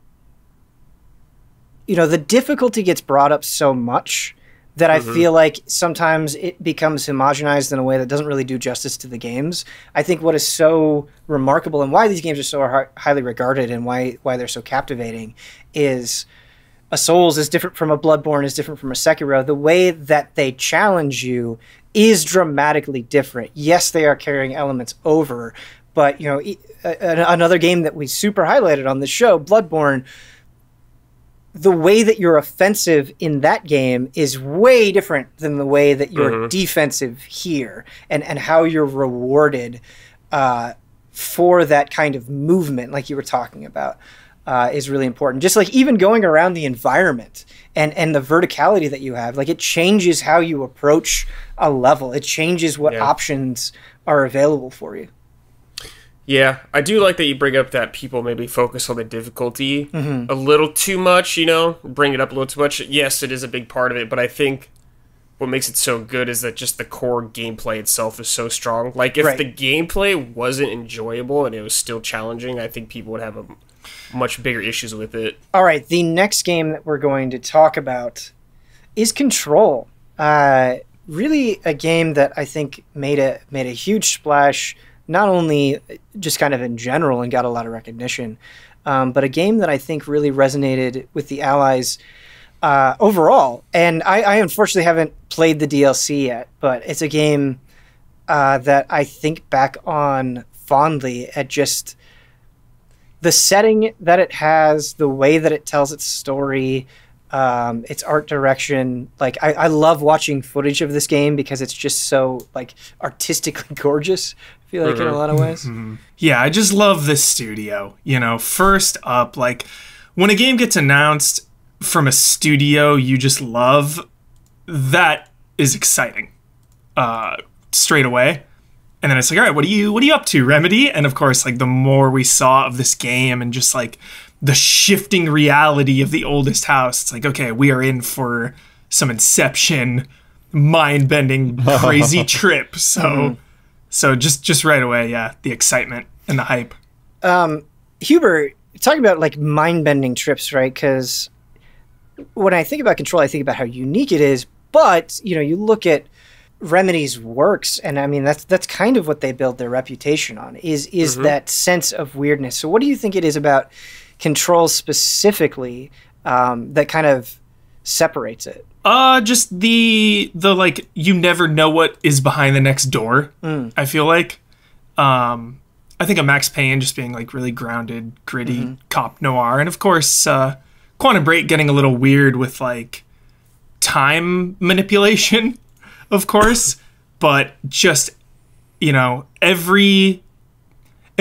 you know, the difficulty gets brought up so much that I feel like sometimes it becomes homogenized in a way that doesn't really do justice to the games. I think what is so remarkable and why these games are so highly regarded and why they're so captivating is a Souls is different from a Bloodborne, is different from a Sekiro. The way that they challenge you is dramatically different. Yes, they are carrying elements over, but you know, another game that we super highlighted on the show, Bloodborne, the way that you're offensive in that game is way different than the way that you're defensive here, and how you're rewarded for that kind of movement, like you were talking about, is really important. Just like even going around the environment and the verticality that you have, like it changes how you approach a level. It changes what options are available for you. Yeah, I do like that you bring up that people maybe focus on the difficulty a little too much, you know, bring it up a little too much. Yes, it is a big part of it, but I think what makes it so good is that just the core gameplay itself is so strong. Like, if the gameplay wasn't enjoyable and it was still challenging, I think people would have a much bigger issues with it. All right, the next game that we're going to talk about is Control. Really a game that I think made a huge splash, not only just kind of in general and got a lot of recognition, but a game that I think really resonated with the Allies overall. And I unfortunately haven't played the DLC yet, but it's a game that I think back on fondly at just the setting that it has, the way that it tells its story, its art direction. Like I love watching footage of this game because it's just so like artistically gorgeous, I feel like in a lot of ways. Yeah, I just love this studio. You know, first up, like when a game gets announced from a studio you just love, that is exciting straight away. And then it's like, all right, what are you up to, Remedy? And of course, like the more we saw of this game and just like the shifting reality of the oldest house, it's like, okay, we are in for some Inception, mind-bending, crazy trip. So, so just right away, yeah, the excitement and the hype. Huber, talking about like mind-bending trips, right? Because when I think about Control, I think about how unique it is. But you know, you look at Remedy's works, and I mean that's kind of what they build their reputation on, is that sense of weirdness. So what do you think it is about Control specifically that kind of separates it? Just the like, you never know what is behind the next door. I feel like I think of Max Payne just being like really grounded, gritty cop noir, and of course Quantum Break getting a little weird with like time manipulation, of course, but just, you know, it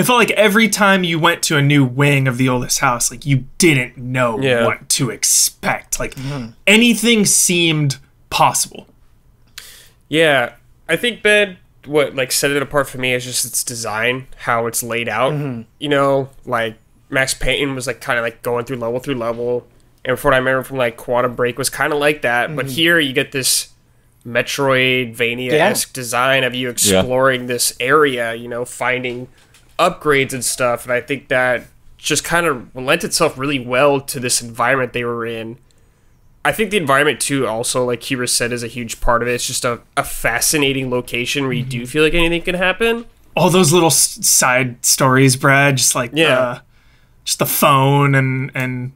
felt like every time you went to a new wing of the oldest house, like you didn't know what to expect. Like anything seemed possible. Yeah, I think, Ben, what like set it apart for me is just its design, how it's laid out. You know, like Max Payne was like kind of like going through level, and from what I remember from like Quantum Break was kind of like that. But here you get this Metroidvania-esque design of you exploring this area, you know, finding upgrades and stuff. And I think that just kind of lent itself really well to this environment they were in. I think the environment too, also, like Huber said, is a huge part of it. It's just a fascinating location where you do feel like anything can happen. All those little side stories, Brad, just like just the phone and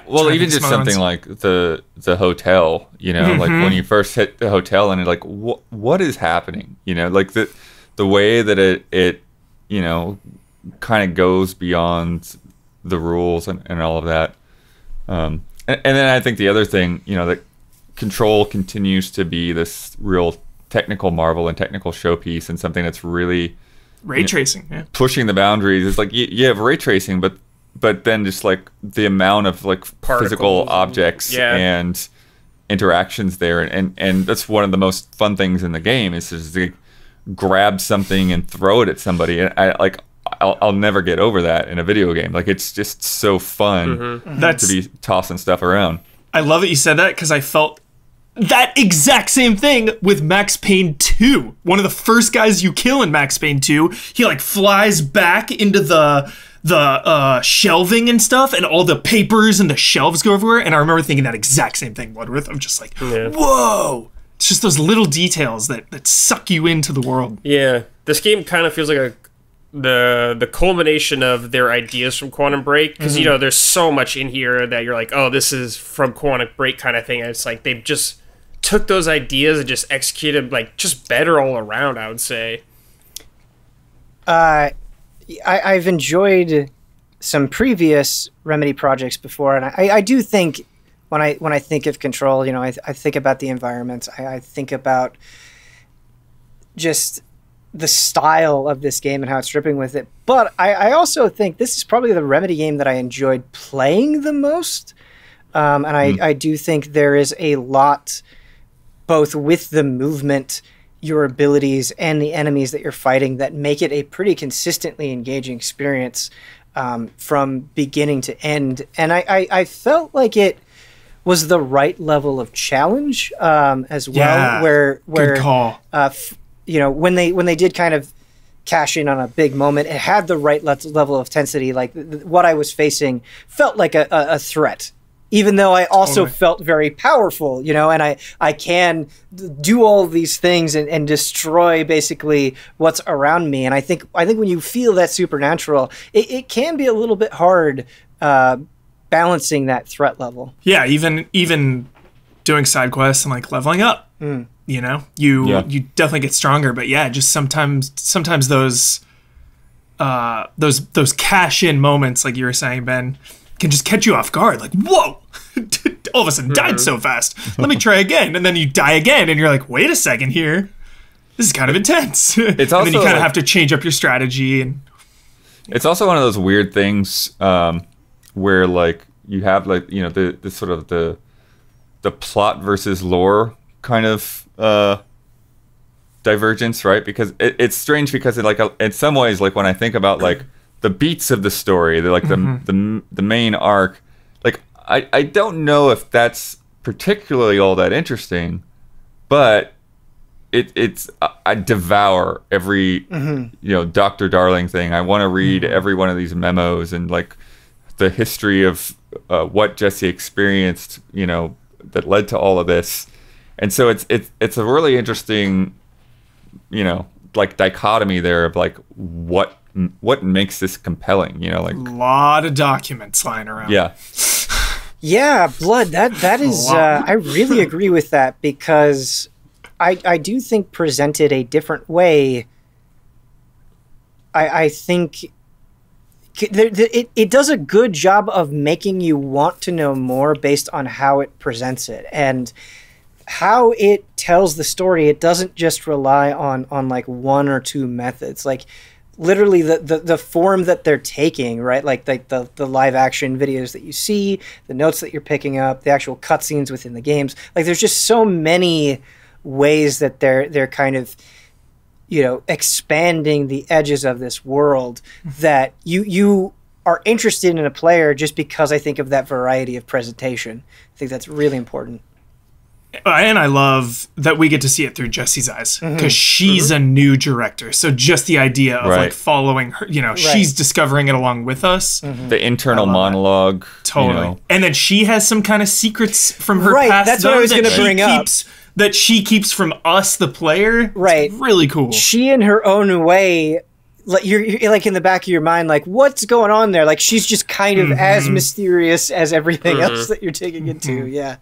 well, even just something like the hotel, you know, like when you first hit the hotel and you're like, what is happening? You know, like the way that it you know, kind of goes beyond the rules and all of that. And then I think the other thing, you know, that Control continues to be this real technical marvel and technical showpiece, and something that's really ray tracing, pushing the boundaries. It's like you have ray tracing, but then just like the amount of like physical objects and interactions there, and that's one of the most fun things in the game, is just to grab something and throw it at somebody. And I'll never get over that in a video game. Like, it's just so fun to be tossing stuff around. I love that you said that, because I felt that exact same thing with Max Payne 2. One of the first guys you kill in Max Payne 2, he like flies back into the shelving and stuff, and all the papers and the shelves go everywhere. And I remember thinking that exact same thing, Woodworth. I'm just like, whoa! It's just those little details that suck you into the world. Yeah, this game kind of feels like the culmination of their ideas from Quantum Break, because you know, there's so much in here that you're like, oh, this is from Quantum Break kind of thing. And it's like they've just took those ideas and just executed like just better all around, I would say. I've enjoyed some previous Remedy projects before, and I do think when I think of Control, you know, I think about the environments. I think about just the style of this game and how it's dripping with it. But I also think this is probably the Remedy game that I enjoyed playing the most. And I do think there is a lot, both with the movement, your abilities, and the enemies that you're fighting, that make it a pretty consistently engaging experience from beginning to end. And I felt like it was the right level of challenge as well. Yeah, where good call. You know, when they did kind of cash in on a big moment, it had the right level of intensity. Like what I was facing felt like a threat, even though I also felt very powerful, you know, and I can do all these things and destroy basically what's around me. And I think when you feel that supernatural, it can be a little bit hard balancing that threat level. Yeah, even doing side quests and like leveling up. You know, you definitely get stronger, but yeah, just sometimes those cash in moments, like you were saying, Ben, can just catch you off guard. Like, whoa, all of a sudden died so fast. Let me try again, and then you die again, and you're like, wait a second here, this is kind of intense. It's and also then you kind of like, have to change up your strategy, and it's also one of those weird things where like you have like, you know, the sort of the plot versus lore kind of divergence, right? Because it's strange because it, like in some ways, like when I think about like the beats of the story, they're like the main arc, like I don't know if that's particularly all that interesting, but it's I devour every you know, Dr. Darling thing. I want to read every one of these memos and like the history of what Jesse experienced, you know, that led to all of this. And so it's a really interesting, you know, like dichotomy there of like what makes this compelling, you know, like a lot of documents lying around. Yeah. Yeah, Blood, that is I really agree with that, because I do think presented a different way, I think it does a good job of making you want to know more based on how it presents it and how it tells the story. It doesn't just rely on like one or two methods. Like literally the form that they're taking, right? Like the live action videos that you see, the notes that you're picking up, the actual cutscenes within the games. Like there's just so many ways that they're kind of, you know, expanding the edges of this world that you are interested in a player just because I think of that variety of presentation. I think that's really important. And I love that we get to see it through Jessie's eyes, because she's a new director. So just the idea of like following her, you know, she's discovering it along with us. The internal monologue. Totally. You know. And then she has some kind of secrits from her past. That's what I was going to bring up. That she keeps from us, the player. Right. It's really cool. She, in her own way, like you're like in the back of your mind, like what's going on there? Like she's just kind of as mysterious as everything else that you're taking into. Yeah.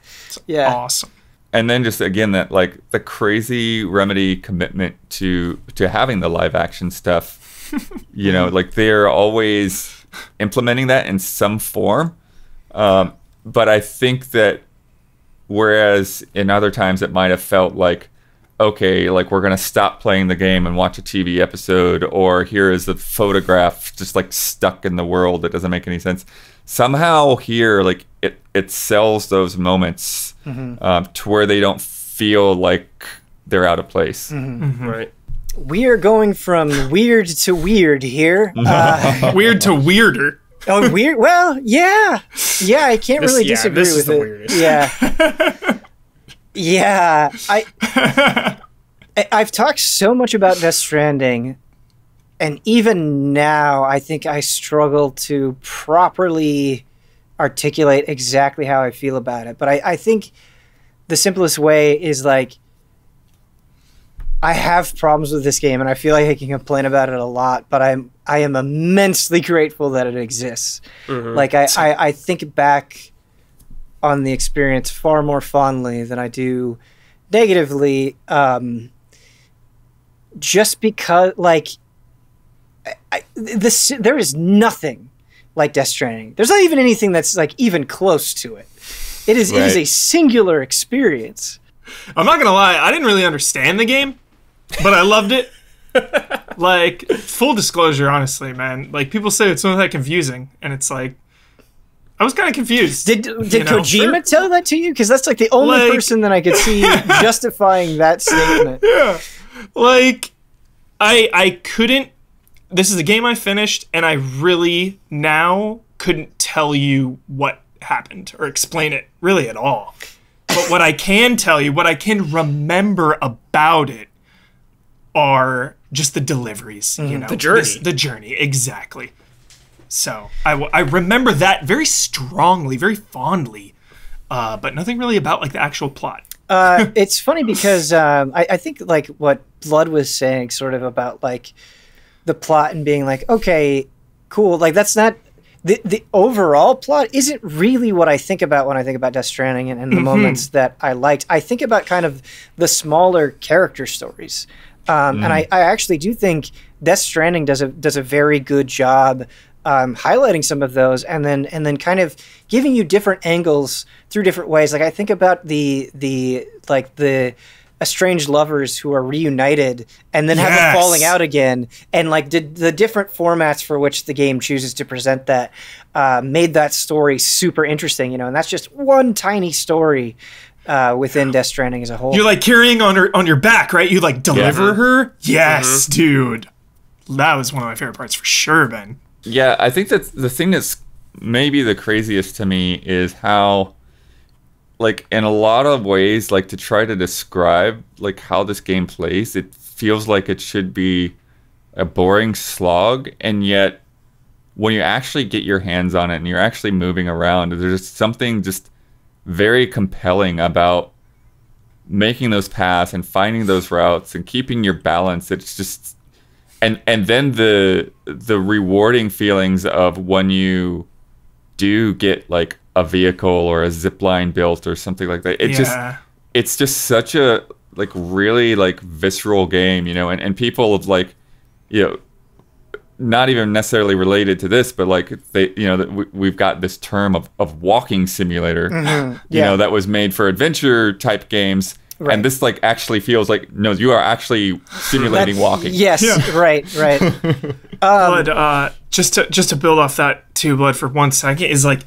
Yeah. Awesome. And then just again that like the crazy Remedy commitment to having the live action stuff, you know, like they're always implementing that in some form. But I think that whereas in other times it might have felt like, okay, like we're gonna stop playing the game and watch a TV episode, or here is the photograph just like stuck in the world that doesn't make any sense. Somehow here, like it sells those moments to where they don't feel like they're out of place. Right. We are going from weird to weird here. Weird to weirder. Oh, weird. Well, yeah. I can't really disagree this with is the it. weirdest. Yeah. I've talked so much about Death Stranding, and even now I think I struggle to properly articulate exactly how I feel about it. But I think the simplest way is like, I have problems with this game, and I feel like I can complain about it a lot, but I am immensely grateful that it exists. Like I think back on the experience far more fondly than I do negatively, just because like there is nothing like Death Stranding. There's not even anything that's like even close to it. It is a singular experience. I'm not gonna lie, I didn't really understand the game, but I loved it. Like, full disclosure, honestly, man. Like, people say it's not that confusing, and it's like, I was kind of confused. Did Kojima tell that to you? Because that's like the only person that I could see justifying that statement. Yeah. Like, I couldn't. This is a game I finished, and I really now couldn't tell you what happened or explain it really at all. But what I can tell you, what I can remember about it, are just the deliveries. You know, the journey. The journey, exactly. So I remember that very strongly, very fondly, but nothing really about like the actual plot. It's funny because I think like what Blood was saying, sort of about like the plot and being like, okay, cool. Like that's not the overall plot isn't really what I think about when I think about Death Stranding and the moments that I liked. I think about kind of the smaller character stories. And I actually do think Death Stranding does a very good job highlighting some of those, and then kind of giving you different angles through different ways. Like I think about the estranged lovers who are reunited and then have a falling out again, and like the different formats for which the game chooses to present that made that story super interesting. You know, and that's just one tiny story. Within Death Stranding as a whole. You're like carrying on your back, right? You like deliver her? Yes, dude. That was one of my favorite parts for sure, Ben. Yeah, I think that the thing that's maybe the craziest to me is how, like, in a lot of ways, like, to try to describe, like, how this game plays, it feels like it should be a boring slog, and yet when you actually get your hands on it and you're actually moving around, there's something just very compelling about making those paths and finding those routes and keeping your balance. It's just and then the rewarding feelings of when you do get like a vehicle or a zip line built or something like that. It's just such a like really like visceral game, you know, and people have like, you know, not even necessarily related to this, but like they, you know, we've got this term of walking simulator, you know, that was made for adventure type games. Right. And this like actually feels like, no, you are actually simulating walking. Yes. Yeah. Right. Blood, just to build off that too, Blood, for 1 second, is like,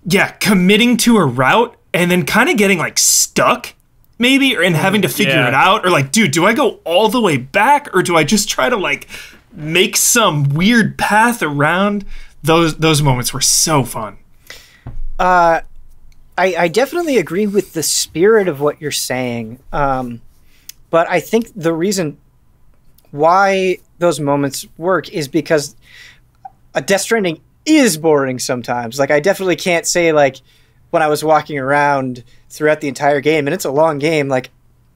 yeah, committing to a route and then kind of getting like stuck maybe, and having to figure it out, or like, dude, do I go all the way back, or do I just try to like make some weird path around? Those moments were so fun. I definitely agree with the spirit of what you're saying, but I think the reason why those moments work is because a Death Stranding is boring sometimes. Like I definitely can't say like when I was walking around throughout the entire game, and it's a long game, like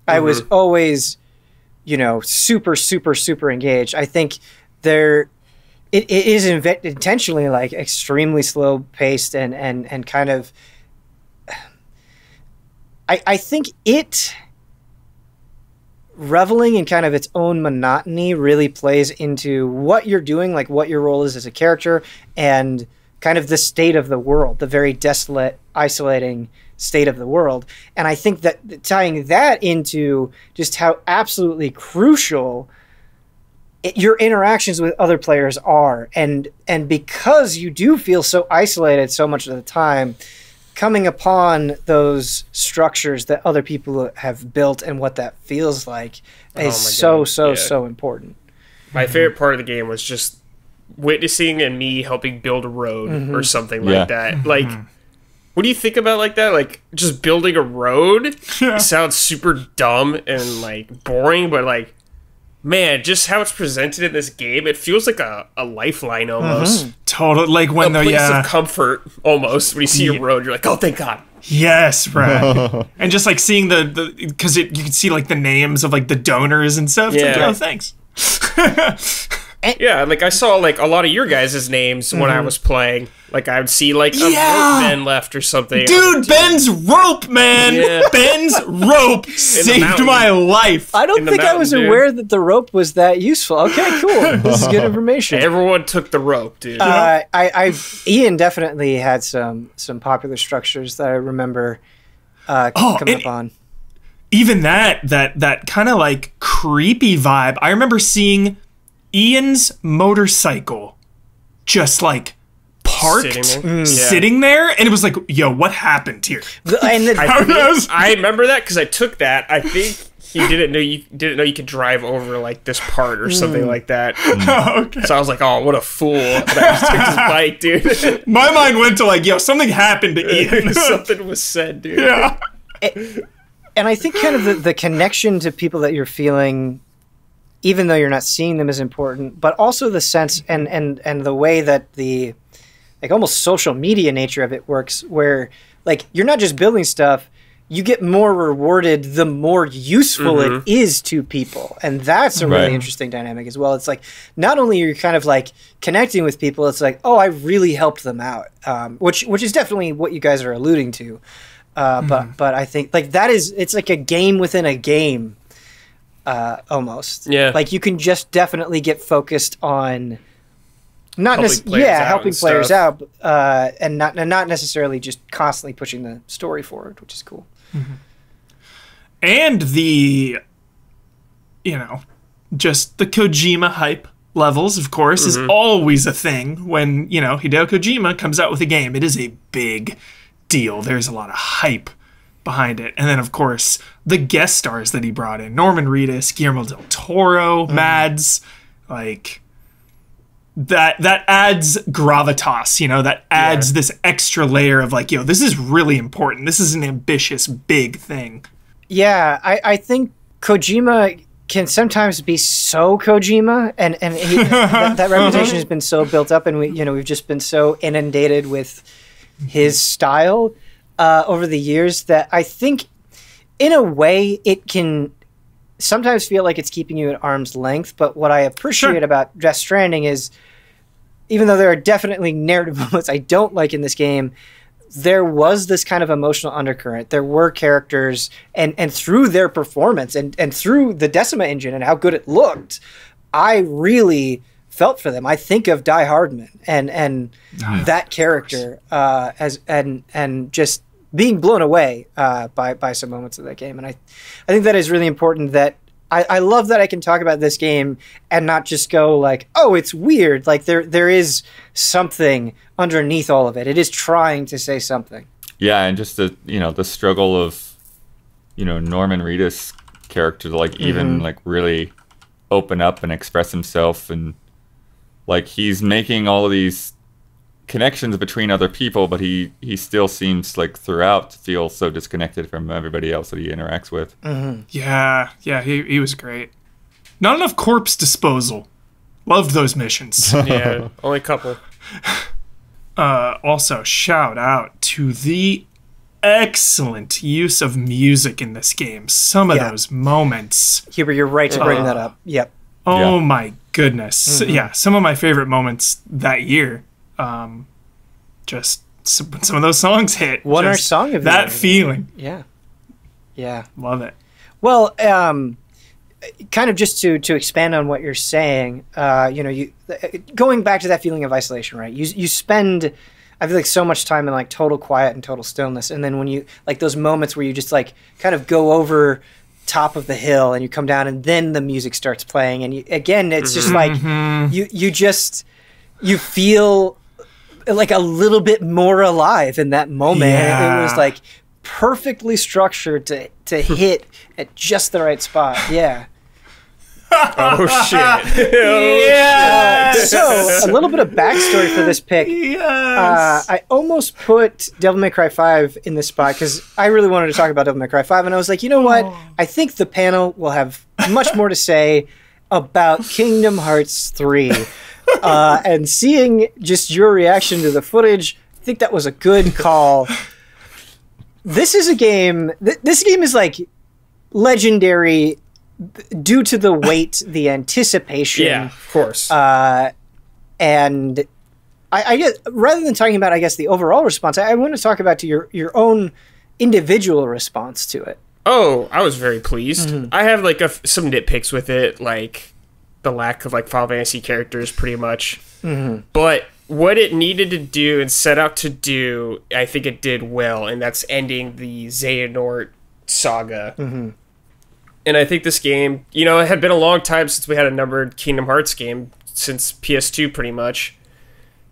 I was always, you know, super engaged. I think it is intentionally like extremely slow paced and kind of. I think it reveling in kind of its own monotony really plays into what you're doing, like what your role is as a character, and kind of the state of the world, the very desolate, isolating state of the world. And I think that tying that into just how absolutely crucial your interactions with other players are, and because you do feel so isolated so much of the time, coming upon those structures that other people have built and what that feels like is so important. My favorite part of the game was just witnessing and me helping build a road or something like that. Like, what do you think about like that? Like, just building a road sounds super dumb and like boring, but like, man, just how it's presented in this game, it feels like a lifeline almost. Totally, like when a place of comfort almost. When you see a road, you're like, oh, thank God. Yes, right. And just like seeing the because you can see like the names of like the donors and stuff. It's like, oh, thanks. Yeah, like I saw like a lot of your guys' names when I was playing. Like I would see like a rope Ben left or something. Dude, Ben's rope, man. Yeah. Ben's rope saved mountain. my life. I don't in the think I was mountain, dude. aware that the rope was that useful. Okay, cool. This is good information. Everyone took the rope, dude. Ian definitely had some popular structures that I remember coming up on. Even that kind of like creepy vibe. I remember seeing Ian's motorcycle just like parked, sitting there, and it was like, yo, what happened here? I remember that because I took that. I think he didn't know you could drive over like this part or something like that. Okay. So I was like, oh, what a fool! But I just took his bike, dude. My mind went to like, yo, something happened to Ian. Something was said, dude. Yeah. And I think kind of the connection to people that you're feeling, even though you're not seeing them, is important, but also the sense and the way that the like almost social media nature of it works, where like you're not just building stuff, you get more rewarded the more useful it is to people. And that's a really interesting dynamic as well. It's like not only are you kind of like connecting with people, it's like, oh, I really helped them out, which is definitely what you guys are alluding to. But I think like it's like a game within a game, almost. Yeah. Like you can just definitely get focused on helping players out, and not necessarily just constantly pushing the story forward, which is cool. And just the Kojima hype levels, of course, is always a thing when, Hideo Kojima comes out with a game. It is a big deal. There's a lot of hype behind it. And then, of course, the guest stars that he brought in, Norman Reedus, Guillermo del Toro, Mads, like... That adds gravitas, that adds this extra layer of like, this is really important. This is an ambitious, big thing. Yeah, I think Kojima can sometimes be so Kojima, and that reputation has been so built up, and we've just been so inundated with his style over the years that I think, in a way, it can sometimes feel like it's keeping you at arm's length. But what I appreciate about Death Stranding is, even though there are definitely narrative moments I don't like in this game, there was this kind of emotional undercurrent. There were characters, and through their performance and through the Decima engine and how good it looked, I really felt for them. I think of Die Hardman and that character and just being blown away by some moments of that game. And I think that is really important, that I love that I can talk about this game and not just go like, oh, it's weird. Like there is something underneath all of it. It is trying to say something. Yeah, and just the struggle of Norman Reedus' character to like even like really open up and express himself, and like he's making all of these connections between other people, but he still seems like throughout to feel so disconnected from everybody else that he interacts with. Yeah, he was great. Not enough corpse disposal. Loved those missions. Yeah, only a couple. Also, shout out to the excellent use of music in this game. Some of those moments. Huber, you're right to bring that up. Yep. Oh my goodness. Yeah, some of my favorite moments that year. Just some of those songs hit. What our song of that feeling. Yeah. Love it. Well, kind of just to expand on what you're saying, you going back to that feeling of isolation, right? You spend, I feel like, so much time in like total quiet and total stillness, and then when you like those moments where you just like kind of go over top of the hill and you come down, and then the music starts playing, and it's just like you feel like a little bit more alive in that moment. It was like perfectly structured to hit at just the right spot. Yeah. Oh shit. So a little bit of backstory for this pick. I almost put Devil May Cry 5 in this spot because I really wanted to talk about Devil May Cry 5, and I was like, you know what? I think the panel will have much more to say about Kingdom Hearts 3. And seeing just your reaction to the footage, I think that was a good call. This is a game. This game is like legendary due to the weight, the anticipation. Yeah, of course. And I guess rather than talking about, I guess, the overall response, I want to talk about your own individual response to it. Oh, I was very pleased. I have like some nitpicks with it, like the lack of like Final Fantasy characters, pretty much. But what it needed to do and set out to do, I think it did well, and that's ending the Xehanort saga. And I think this game, you know, it had been a long time since we had a numbered Kingdom Hearts game, since PS2 pretty much.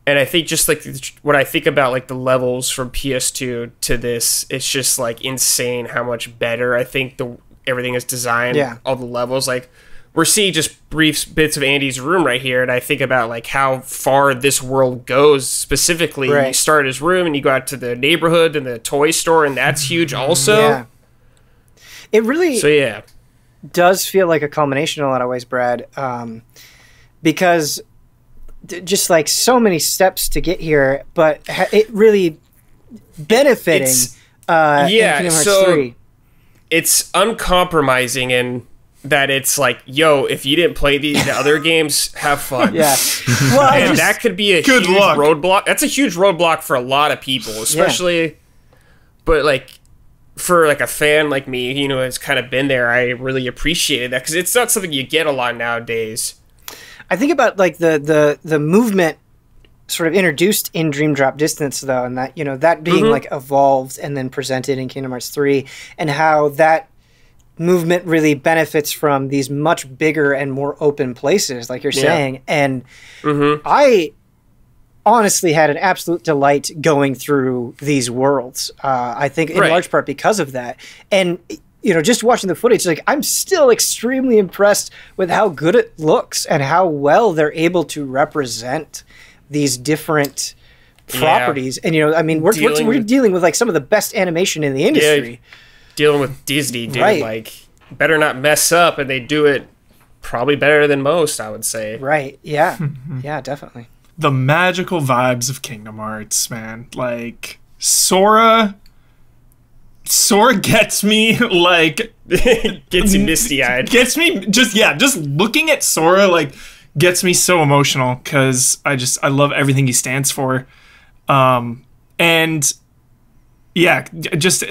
And I think just like what I think about like the levels from PS2 to this, it's just like insane how much better I think everything is designed. Yeah. All the levels, like we're seeing just brief bits of Andy's room right here, and I think about like how far this world goes specifically. Right. You start his room and you go out to the neighborhood and the toy store, and that's huge also. Yeah. It really So yeah. does feel like a culmination in a lot of ways, Brad, because just like so many steps to get here, but it really benefiting in Kingdom Hearts 3. It's uncompromising in that it's like, yo, if you didn't play the other games, have fun. Yeah. Well, And that could be a Good huge luck. roadblock. That's a huge roadblock for a lot of people, especially, but like, for like a fan like me, you know, has kind of been there, I really appreciated that, because it's not something you get a lot nowadays. I think about like the movement sort of introduced in Dream Drop Distance, though, and that, you know, that being like evolved and then presented in Kingdom Hearts 3, and how that movement really benefits from these much bigger and more open places, like you're saying. And I honestly had an absolute delight going through these worlds. I think in large part because of that. And you know, just watching the footage, like I'm still extremely impressed with how good it looks and how well they're able to represent these different properties. And you know, I mean, we're dealing with like some of the best animation in the industry. Dealing with Disney, dude, Right. like better not mess up, and they do it probably better than most, I would say. Right. Yeah. Yeah, definitely. The magical vibes of Kingdom Hearts, man. Like Sora gets me like Gets you misty-eyed. gets me just looking at Sora like gets me so emotional, because I love everything he stands for. And yeah, just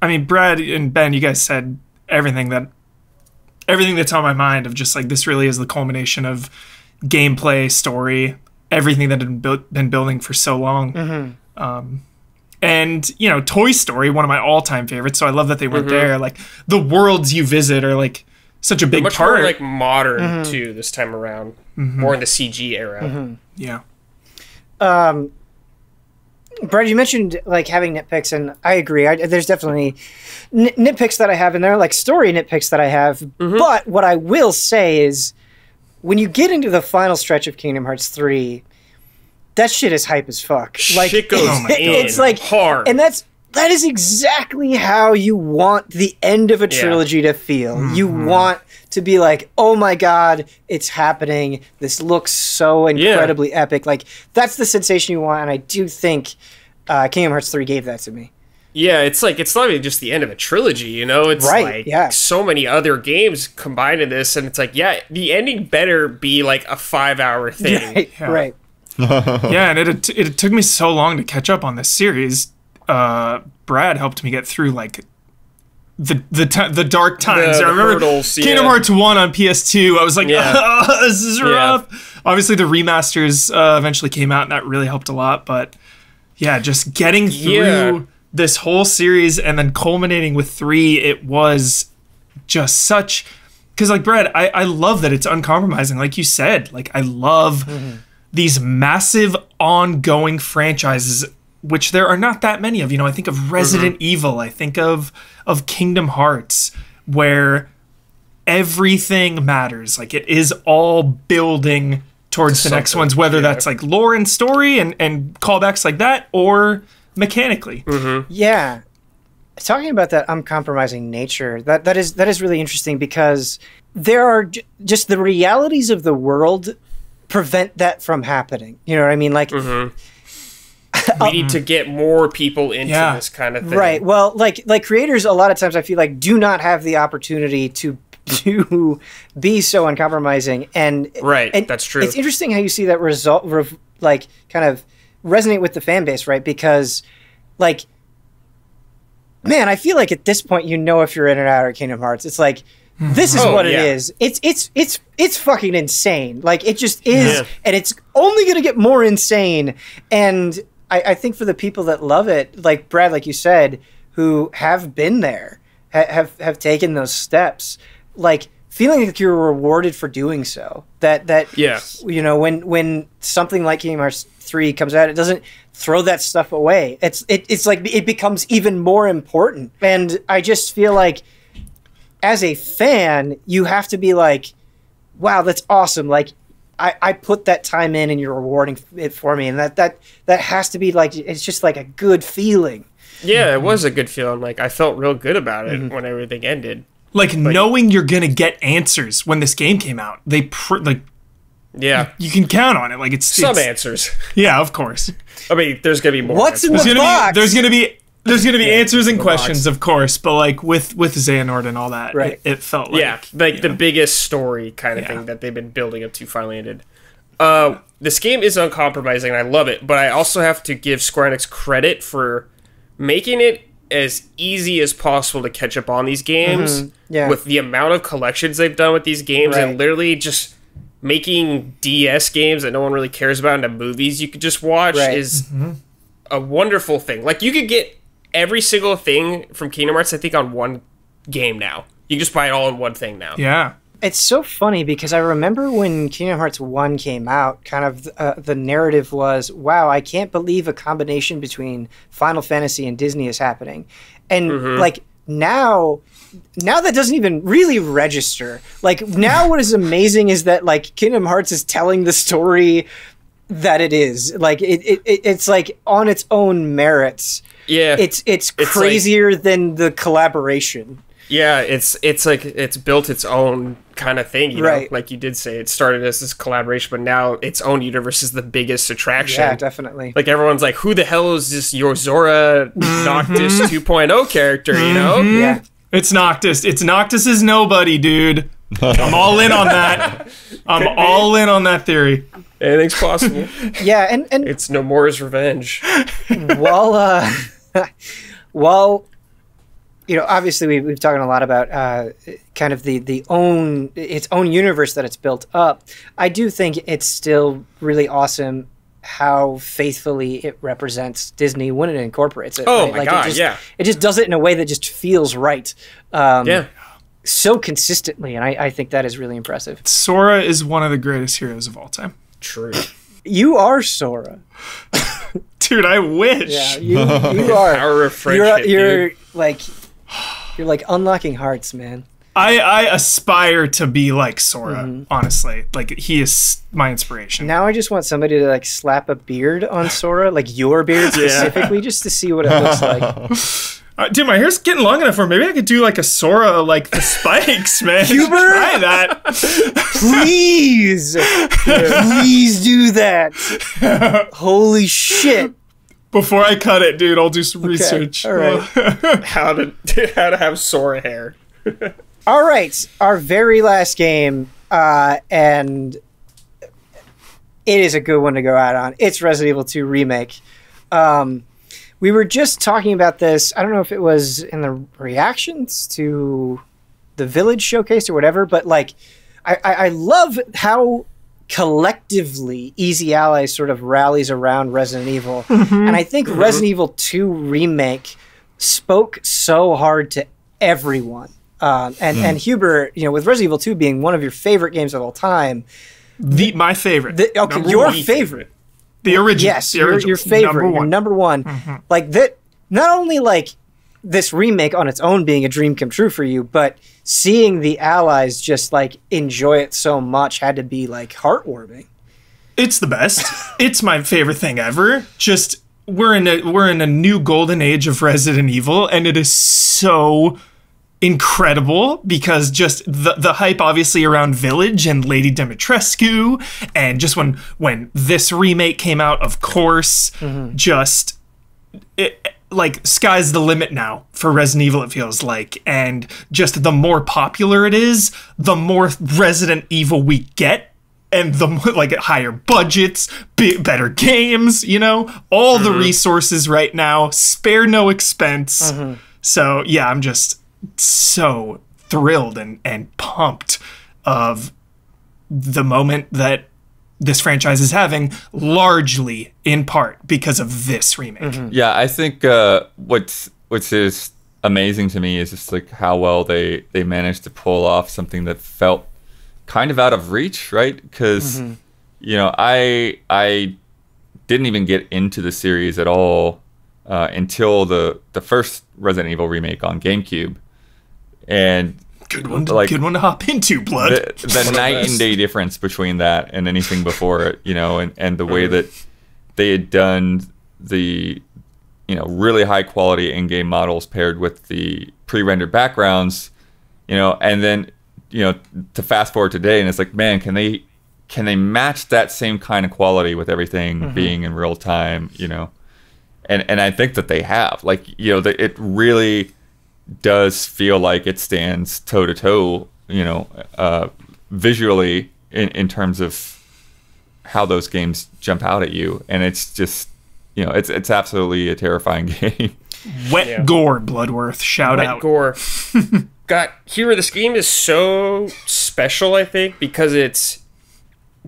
I mean, Brad and Ben, you guys said everything that's on my mind, of just like this really is the culmination of gameplay, story, everything that had been building for so long. And, you know, Toy Story, one of my all-time favorites, so I love that they went there. Like, the worlds you visit are, like, such a big Much part. more, like, modern, too, this time around. More in the CG era. Yeah. Brad, you mentioned like having nitpicks, and I agree. There's definitely nitpicks that I have, and there are like story nitpicks that I have. But what I will say is, when you get into the final stretch of Kingdom Hearts 3, that shit is hype as fuck. Like, Shit goes it's like hard. and that is exactly how you want the end of a trilogy to feel. You want to be like, oh my god, it's happening. This looks so incredibly epic. Like, that's the sensation you want, and I do think Kingdom Hearts 3 gave that to me. Yeah, it's like, it's not even just the end of a trilogy, you know? It's like so many other games combined in this, and it's like, yeah, the ending better be like a 5-hour thing. Right. Yeah, and it took me so long to catch up on this series. Brad helped me get through like the dark times. I remember hurdles, Kingdom Hearts 1 on PS2. I was like, oh, this is rough. Obviously, the remasters eventually came out, and that really helped a lot. But yeah, just getting through this whole series and then culminating with 3, it was just such... Because like, Brad, I love that it's uncompromising. Like you said, like I love these massive ongoing franchises, which there are not that many of. You know, I think of Resident Evil, I think of Kingdom Hearts, where everything matters. Like, it is all building towards the next ones, whether that's like lore and story and callbacks like that, or mechanically. Yeah. Talking about that uncompromising nature, that is really interesting, because there are just the realities of the world prevent that from happening. You know what I mean? Like, We need to get more people into this kind of thing. right. Well, like creators, a lot of times I feel like do not have the opportunity to to be so uncompromising. And Right, that's true. It's interesting how you see that result, like, kind of resonate with the fan base, right? Because, like, man, I feel like at this point, you know, if you're in and out of Kingdom Hearts, it's like, this is what it is. It's fucking insane. Like, it just is, and it's only going to get more insane. And I think for the people that love it, like Brad, like you said, who have been there, have taken those steps, like feeling like you're rewarded for doing so. That you know, when something like Kingdom Hearts 3 comes out, it doesn't throw that stuff away. It's like it becomes even more important. And I just feel like, as a fan, you have to be like, wow, that's awesome. Like, I put that time in and you're rewarding it for me. And that has to be like, it's just like a good feeling. Yeah, it was a good feeling. Like, I felt real good about it when everything ended. Like, knowing you're going to get answers when this game came out. You can count on it. Like, it's answers. Yeah, of course. I mean, there's going to be more. What's in the box? There's going to be answers and questions, of course, but like with Xehanort and all that, right. it felt like the biggest story kind of thing that they've been building up to finally ended. This game is uncompromising, and I love it, but I also have to give Square Enix credit for making it as easy as possible to catch up on these games with the amount of collections they've done with these games, and literally just making DS games that no one really cares about into movies you could just watch is a wonderful thing. Like, you could get every single thing from Kingdom Hearts, I think, on one game now. You can just buy it all in one thing now. Yeah. It's so funny because I remember when Kingdom Hearts 1 came out, kind of the narrative was, wow, I can't believe a combination between Final Fantasy and Disney is happening. And like now that doesn't even really register. Like, now what is amazing is that like Kingdom Hearts is telling the story that it is. Like, it's like on its own merits. Yeah. It's crazier than the collaboration. Yeah, it's like it's built its own kind of thing, you know? Like you did say, it started as this collaboration, but now its own universe is the biggest attraction. Yeah, definitely. Like, everyone's like, who the hell is this Yozora Noctis 2.0 character, you know? Yeah. It's Noctis. It's Noctis's nobody, dude. I'm all in on that. I'm all in on that theory. Anything's possible. Yeah, and it's Nomora's revenge. While you know, obviously we've talked a lot about kind of its own universe that it's built up. I do think it's still really awesome how faithfully it represents Disney when it incorporates it. Oh, right? my God, It just does it in a way that just feels right. So consistently, and I think that is really impressive. Sora is one of the greatest heroes of all time. True. You are Sora. Dude, I wish. Yeah, you are. Power of friendship, you're like unlocking hearts, man. I aspire to be like Sora, honestly. Like, he is my inspiration. Now I just want somebody to like slap a beard on Sora, like your beard specifically, just to see what it looks like. Dude, my hair's getting long enough where maybe I could do like a Sora, like the spikes, man. Huber? Try that. Please. Please do that. Holy shit. Before I cut it, dude, I'll do some research. All right. How to have Sora hair. All right. Our very last game, and it is a good one to go out on. It's Resident Evil 2 Remake. We were just talking about this. I don't know if it was in the reactions to the Village showcase or whatever, but like, I love how collectively Easy Allies sort of rallies around Resident Evil. And I think Resident Evil 2 Remake spoke so hard to everyone. And Huber, you know, with Resident Evil 2 being one of your favorite games of all time. My favorite. Your favorite. The original. Yes, the original. Your favorite. Your number one. Like that. Not only like this remake on its own being a dream come true for you, but seeing the Allies just like enjoy it so much had to be like heartwarming. It's the best. It's my favorite thing ever. Just we're in a new golden age of Resident Evil, and it is so incredible because just the hype obviously around Village and Lady Dimitrescu, and just when this remake came out, of course, just like sky's the limit now for Resident Evil, it feels like, and just the more popular it is, the more Resident Evil we get, and the more, like, higher budgets, better games, you know, all the resources right now, spare no expense. So yeah, I'm just so thrilled and pumped of the moment that this franchise is having, largely in part because of this remake. Yeah, I think what's is amazing to me is just like how well they managed to pull off something that felt kind of out of reach, right? Because you know, I didn't even get into the series at all until the first Resident Evil remake on GameCube, and good one to hop into, Blood. The night and day difference between that and anything before it, you know, and the way that they had done the, you know, really high quality in-game models paired with the pre-rendered backgrounds, you know, and then, you know, to fast forward today, and it's like, man, can they match that same kind of quality with everything being in real time, you know? And I think that they have, like, you know, it really does feel like it stands toe to toe, you know, visually in terms of how those games jump out at you, and it's just, you know, it's absolutely a terrifying game. Wet gore, Bloodworth. Shout out. Gore. Hero, this game is so special, I think, because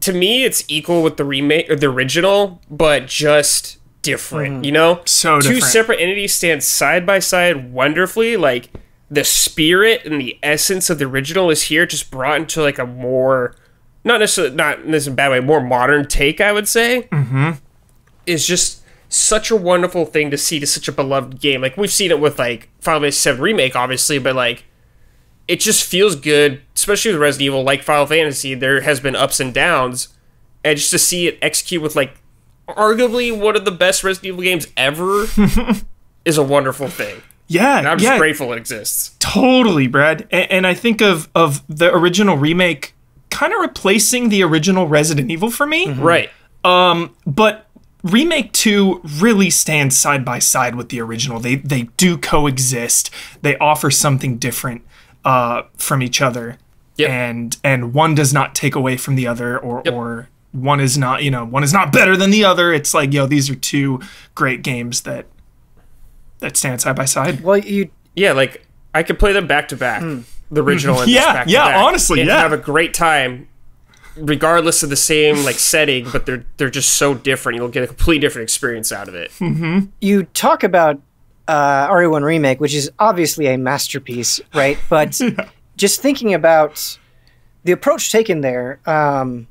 to me, it's equal with the remake or the original, but just different, you know? So different. Two separate entities stand side by side wonderfully. Like, the spirit and the essence of the original is here, just brought into like a more, not in this bad way, more modern take, I would say. Is just such a wonderful thing to see to such a beloved game. Like, we've seen it with like Final Fantasy VII Remake, obviously, but like, it just feels good, especially with Resident Evil, like Final Fantasy. There has been ups and downs, and just to see it execute with like arguably one of the best Resident Evil games ever is a wonderful thing. Yeah, and I'm just grateful it exists. Totally, Brad. And I think of the original remake kind of replacing the original Resident Evil for me. Right. But Remake 2 really stands side by side with the original. They do coexist. They offer something different from each other. And one does not take away from the other, or one is not, you know, one is not better than the other. It's like, yo, these are two great games that stand side by side. Well, like, I could play them back to back, the original and this back to back, honestly, and have a great time, regardless of the same like setting. But they're just so different. You'll get a completely different experience out of it. You talk about RE1 Remake, which is obviously a masterpiece, right? But just thinking about the approach taken there, and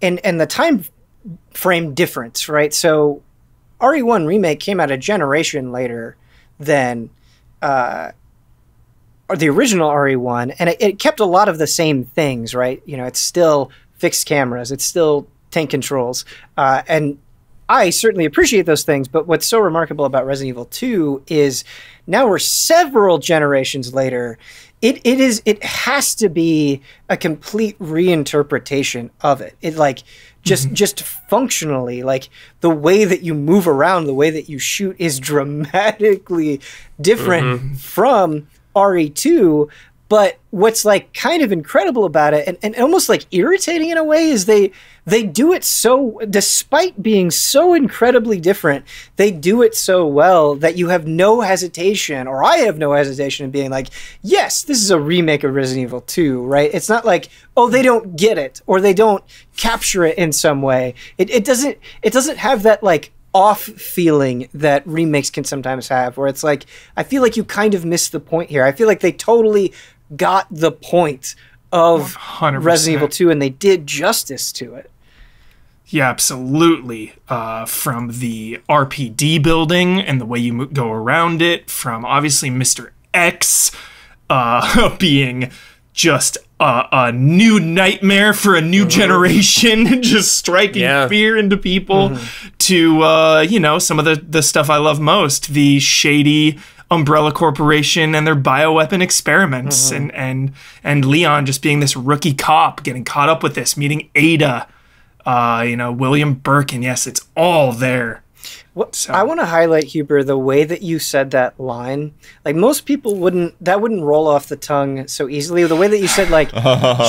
the time frame difference, right? So RE1 Remake came out a generation later than the original RE1, and it kept a lot of the same things, right? You know, it's still fixed cameras, it's still tank controls, and I certainly appreciate those things, but what's so remarkable about Resident Evil 2 is now we're several generations later. It has to be a complete reinterpretation of it. It like just functionally, like the way that you move around, the way that you shoot is dramatically different from RE2. But what's like kind of incredible about it, and almost like irritating in a way, is they do it so, despite being so incredibly different, they do it so well that you have no hesitation, or I have no hesitation in being like, yes, this is a remake of Resident Evil 2, right? It's not like, oh, they don't get it, or they don't capture it in some way. It doesn't have that like off feeling that remakes can sometimes have, where it's like, I feel like you kind of missed the point here. I feel like they totally got the point of 100%. Resident Evil 2, and they did justice to it. Yeah, absolutely. From the RPD building and the way you go around it, from obviously Mr. X being just a new nightmare for a new generation, just striking fear into people, to, you know, some of the stuff I love most, the shady Umbrella Corporation and their bioweapon experiments, and Leon just being this rookie cop, getting caught up with this, meeting Ada, you know, William Birkin. Yes, it's all there. So I want to highlight, Huber, the way that you said that line. Like, most people wouldn't roll off the tongue so easily. The way that you said, like,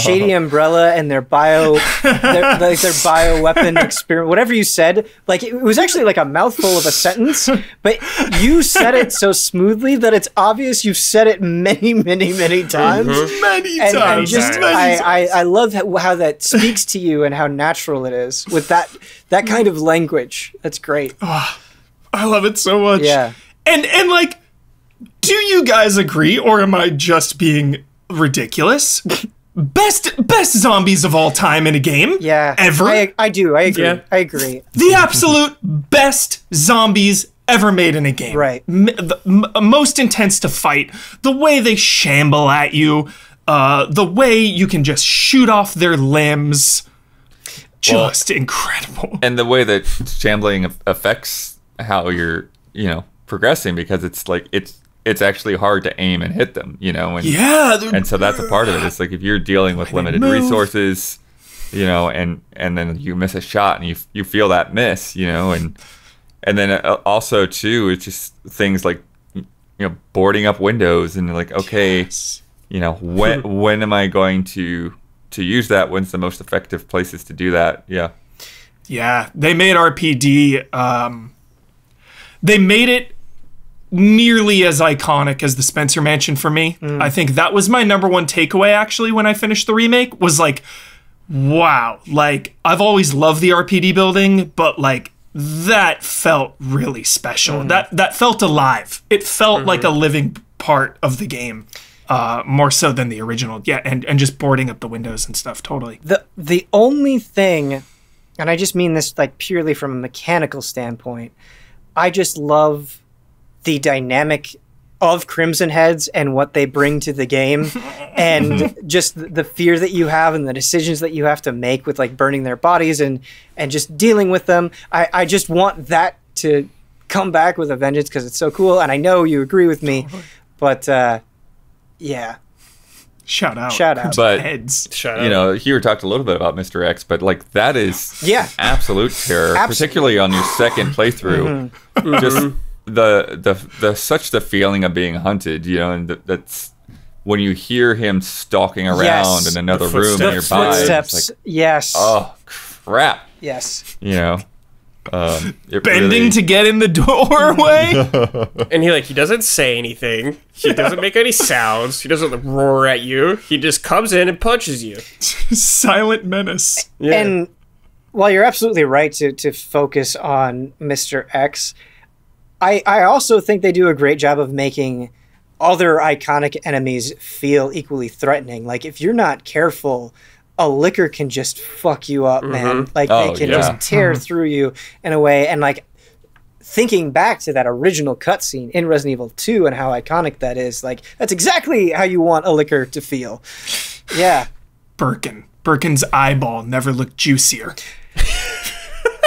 Shady Umbrella and their their bioweapon experiment, whatever you said, like, it was actually like a mouthful of a sentence, but you said it so smoothly that it's obvious you've said it many, many, many times. And just, I love how that speaks to you and how natural it is with that kind of language. That's great. Oh, I love it so much. Yeah. And like, do you guys agree, or am I just being ridiculous? Best zombies of all time in a game. Yeah. Ever. I do. I agree. Yeah. I agree. The absolute best zombies ever made in a game. Right. Most intense to fight. The way they shamble at you. The way you can just shoot off their limbs. Just incredible. And the way that shambling affects how you're, progressing, because it's like it's actually hard to aim and hit them, and and so that's a part of it. It's like if you're dealing with limited resources, and then you miss a shot and you feel that miss, and then also too, it's just things like boarding up windows and like, okay, when am I going to use that? When's the most effective places to do that? Yeah, they made RPD. They made it nearly as iconic as the Spencer Mansion for me. I think that was my number one takeaway, actually, when I finished the remake, was like, wow, like, I've always loved the RPD building, but like, that felt really special. That felt alive. It felt like a living part of the game. More so than the original. Yeah, and just boarding up the windows and stuff, totally. The only thing, and I just mean this like purely from a mechanical standpoint, I just love the dynamic of Crimson Heads and what they bring to the game, and just the fear that you have and the decisions that you have to make with like burning their bodies and just dealing with them. I just want that to come back with a vengeance because it's so cool, and I know you agree with me, but yeah. Shout out. But Heads. Here talked a little bit about Mr. X, but like that is absolute terror, particularly on your second playthrough. Just the feeling of being hunted, and that's when you hear him stalking around in another room nearby. Footsteps. Like, oh crap. Yes. Bending to get in the doorway. And he doesn't say anything. He doesn't make any sounds. He doesn't roar at you. He just comes in and punches you. Silent menace. Yeah. And while you're absolutely right to focus on Mr. X, I also think they do a great job of making other iconic enemies feel equally threatening. Like, if you're not careful, a liquor can just fuck you up, man. Like, they can just tear through you in a way. And like, thinking back to that original cutscene in Resident Evil 2 and how iconic that is, like, that's exactly how you want a liquor to feel. Yeah. Birkin's eyeball never looked juicier.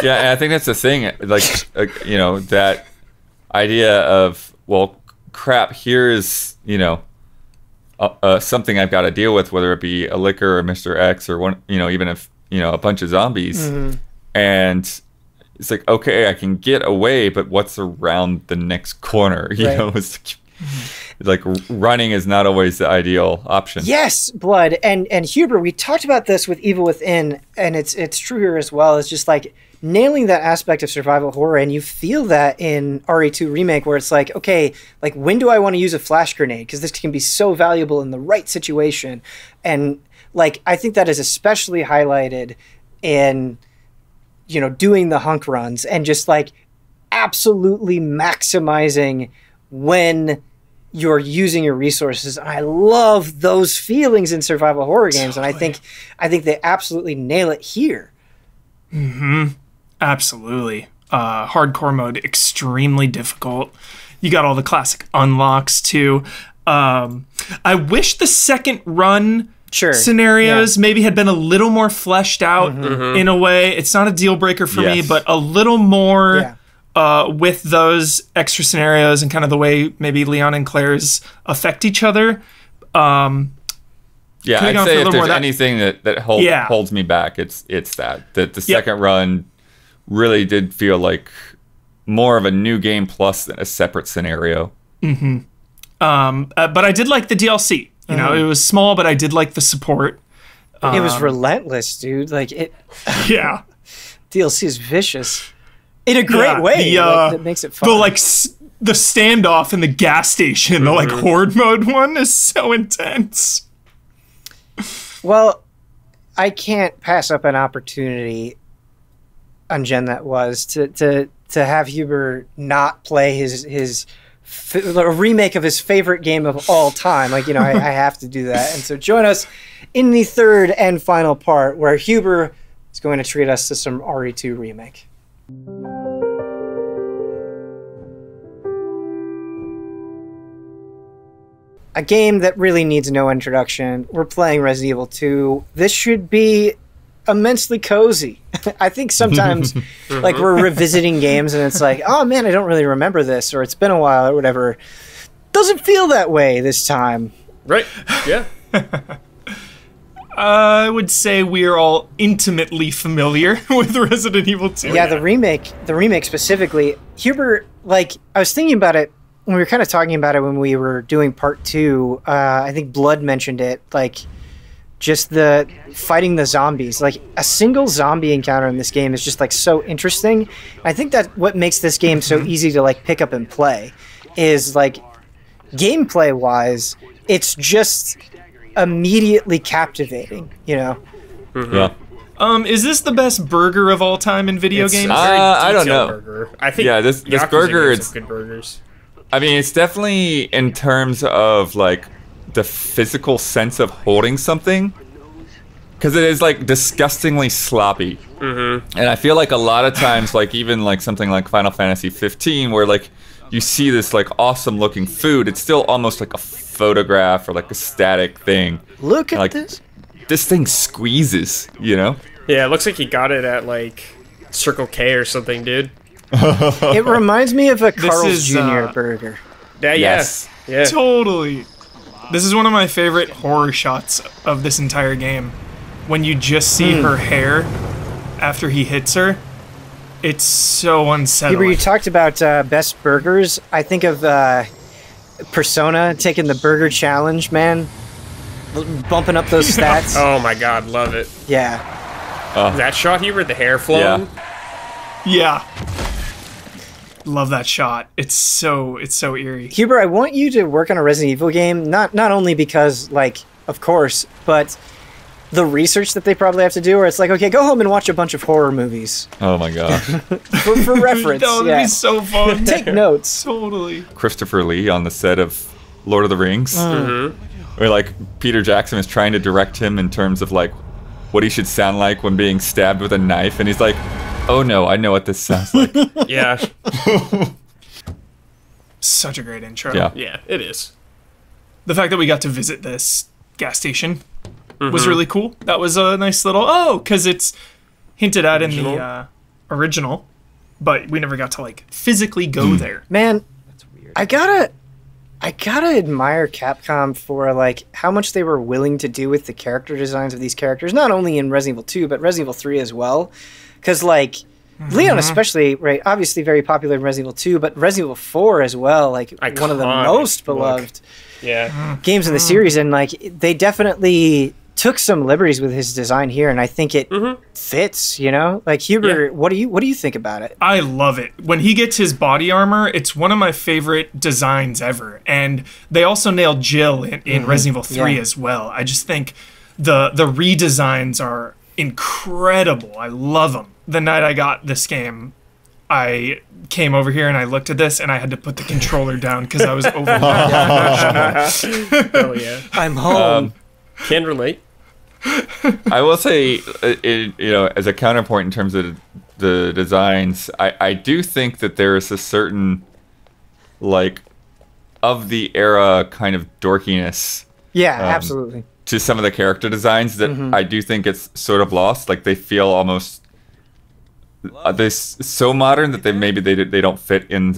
Yeah, and I think that's the thing. Like, that idea of, well, crap, here is, something I've got to deal with, whether it be a liquor or Mr. X or one, even if a bunch of zombies, and it's like, okay, I can get away, but what's around the next corner? It's like running is not always the ideal option. Yes, Blood and Huber, we talked about this with Evil Within, and it's true here as well. It's just like nailing that aspect of survival horror, and you feel that in RE2 Remake, where it's like, okay, like, when do I want to use a flash grenade? Because this can be so valuable in the right situation. And like, I think that is especially highlighted in, doing the hunk runs and just like absolutely maximizing when you're using your resources. And I love those feelings in survival horror games. Totally. And I think they absolutely nail it here. Absolutely. Hardcore mode, extremely difficult. You got all the classic unlocks too. I wish the second run scenarios maybe had been a little more fleshed out in a way. It's not a deal breaker for me, but a little more with those extra scenarios and kind of the way maybe Leon and Claire's affect each other. I'd say if there's anything that holds me back, it's that the second run really did feel like more of a new game plus than a separate scenario. But I did like the DLC. You know, it was small, but I did like the support. It was relentless, dude. Like it. Yeah. DLC is vicious in a great way. That makes it fun. The standoff in the gas station, the like horde mode one, is so intense. Well, I can't pass up an opportunity on Gen that was to have Huber not play a remake of his favorite game of all time. Like, you know, I have to do that. And so join us in the third and final part where Huber is going to treat us to some RE2 remake. A game that really needs no introduction. We're playing Resident Evil 2. This should be immensely cozy. I think sometimes like we're revisiting games and it's like, oh man, I don't really remember this, or it's been a while or whatever. Doesn't feel that way this time. Right. Yeah. I would say we are all intimately familiar with Resident Evil 2. Yeah, the remake specifically. Huber, like, I was thinking about it when we were kind of talking about it when we were doing part 2. I think Blood mentioned it, like, just the fighting the zombies. Like, a single zombie encounter in this game is just, like, so interesting. I think that what makes this game so easy to, like, pick up and play is, like, gameplay-wise, it's just immediately captivating, you know? Yeah. Is this the best burger of all time in video games? I don't know. Burger. I think this Yakuza burger, games it's have good burgers. I mean, it's definitely in terms of like the physical sense of holding something, because it is like disgustingly sloppy. And I feel like a lot of times, like even like something like Final Fantasy 15, where like you see this like awesome looking food, it's still almost like a photograph or like a static thing. Look at like, this. This thing squeezes, you know? Yeah, it looks like he got it at like Circle K or something, dude. It reminds me of a Carl's is, Jr. burger. Yeah, Yes. Yeah. Totally. This is one of my favorite horror shots of this entire game. When you just see her hair after he hits her, it's so unsettling. Huber, you talked about best burgers. I think of Persona taking the burger challenge, man. Bumping up those stats. Oh my god, love it. Yeah. That shot here with the hair flowing. Yeah. Love that shot. It's so eerie. Huber, I want you to work on a Resident Evil game, not only because, like, of course, but the research that they probably have to do, where it's like, okay, go home and watch a bunch of horror movies. Oh my gosh. For reference. That would be so fun. Take notes. Totally. Christopher Lee on the set of Lord of the Rings. Where like Peter Jackson is trying to direct him in terms of like what he should sound like when being stabbed with a knife, and he's like, oh no, I know what this sounds like. Yeah. Such a great intro. Yeah. Yeah, it is. The fact that we got to visit this gas station was really cool. That was a nice little, because it's hinted at in the original, but we never got to like physically go there. Man, that's weird. I gotta admire Capcom for like how much they were willing to do with the character designs of these characters, not only in Resident Evil 2, but Resident Evil 3 as well. Because like Leon especially, right, obviously very popular in Resident Evil 2, but Resident Evil 4 as well, like one of the most beloved games in the series, and like they definitely took some liberties with his design here, and I think it fits, you know? Like Huber, what do you think about it? I love it. When he gets his body armor, it's one of my favorite designs ever. And they also nailed Jill in Resident Evil 3 as well. I just think the redesigns are incredible. I love them. The night I got this game, I came over here and I looked at this and I had to put the controller down because I was overwhelmed. Oh yeah. I'm home. Can relate. I will say, as a counterpoint in terms of the designs, I do think that there is a certain, like, of the era kind of dorkiness. Yeah, absolutely. To some of the character designs that I do think it's sort of lost. Like, they feel almost they're so modern that they don't fit in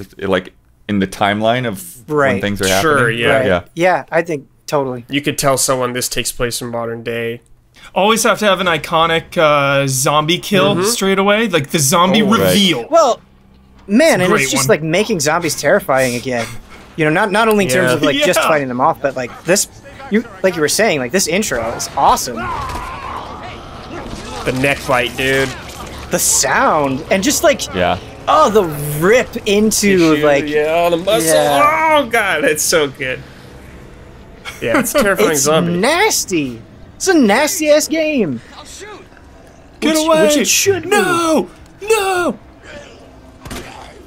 in the timeline of when things are happening. Sure, yeah. Yeah, I think totally. You could tell someone this takes place in modern day. Always have to have an iconic zombie kill straight away, like the zombie reveal. Well, Man, and great it's just one. like making zombies terrifying again. You know, not only in terms of like just Yeah. fighting them off, but like this, like you were saying, like this intro is awesome. The neck bite, dude. The sound and just like Yeah. oh, the rip into like yeah, the muscle. Yeah. Oh god, it's so good. Yeah, it's a terrifying it's zombie. nasty. It's a nasty ass game. Get Which- away! which it should be. No! No!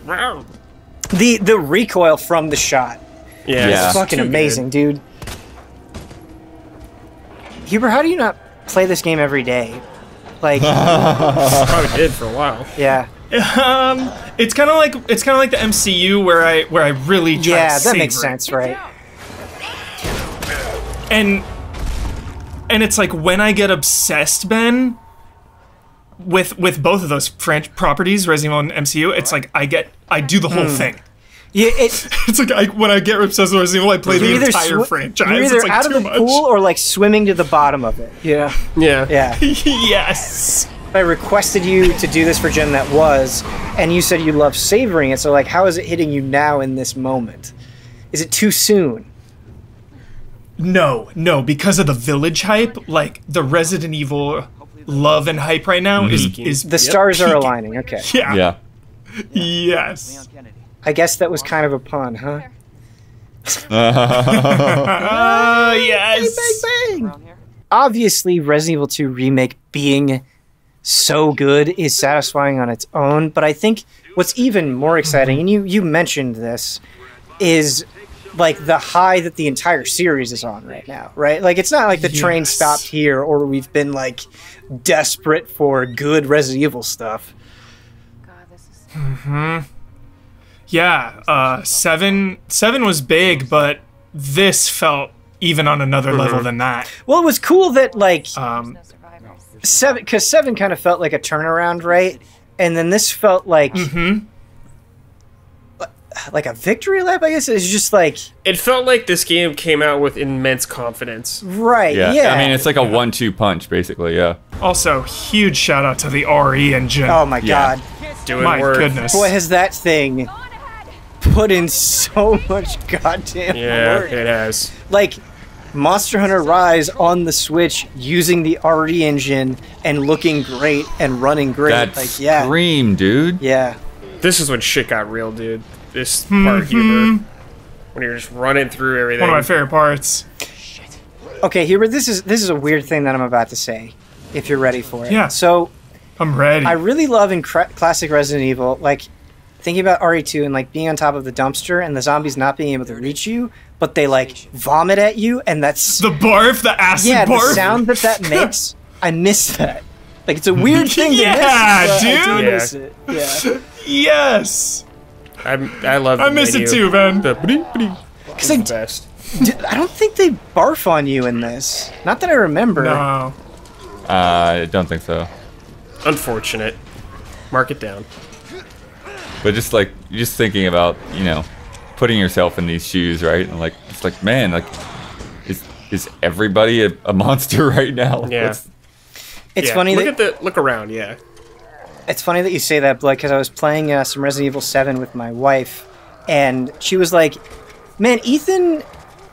Wow. The recoil from the shot Yeah, Yeah. is fucking amazing, dude. Huber, how do you not play this game every day? Like, Probably did for a while. yeah, It's kind of like the MCU where I really try yeah, to that savor makes it. sense, right? And it's like when I get obsessed, Ben, with both of those properties, Resident Evil and MCU, it's like I do the whole thing. Yeah, it. It's like when I get obsessed with Resident Evil, I play the entire franchise. You're either It's like out of too the much. pool or like swimming to the bottom of it. Yeah, Yeah. yeah. Yes. I requested you to do this for Gen that was, and you said you love savoring it. So like, how is it hitting you now in this moment? Is it too soon? No, because of the Village hype, like the Resident Evil love and hype right now is The stars are peaking. aligning. Okay, Yeah. Yeah. Yes. I guess that was kind of a pun, huh? Yes. Bang! Obviously, Resident Evil 2 Remake being so good is satisfying on its own, but I think what's even more exciting, and you mentioned this, is like the high that the entire series is on right now, right? Like it's not like the train Yes. stopped here or we've been like desperate for good Resident Evil stuff. Yeah. 7 was big, but this felt even on another level than that. Well, it was cool that like Um, 7, because 7 kind of felt like a turnaround, right? And then this felt like like a victory lap, I guess. It's just like It felt like this game came out with immense confidence. right, Yeah. yeah. I mean, it's like a 1-2 punch, basically. Yeah. also, huge shout out to the RE engine. oh my Yeah. god, Doing my work. goodness. boy, has that thing put in so much goddamn Yeah, work. it has. Like Monster Hunter Rise on the Switch using the RE engine and looking great and running great. That like yeah, scream, dude. yeah. This is when shit got real, dude. This part, Huber. When you're just running through everything. One of my favorite parts. Okay, Hubert, this is a weird thing that I'm about to say. If you're ready for it. Yeah. So I'm ready. I really love in classic Resident Evil, like thinking about RE2 and like being on top of the dumpster and the zombies not being able to reach you, but they like vomit at you, and that's the barf, the acid yeah, barf. the sound that makes. I miss that. Like it's a weird thing to miss. Yeah, but I do dude. miss it. Yeah. Yes. I love I miss it too, man. The Because I, best. I don't think they barf on you in this. Not that I remember. No. I don't think so. Unfortunate. Mark it down. But just like, just thinking about, you know, putting yourself in these shoes, right? And like, it's like, man, like, is everybody a monster right now? Yeah. It's Yeah, funny Look that at the look around. Yeah. It's funny that you say that, Blood, because I was playing some Resident Evil 7 with my wife, and she was like, man, Ethan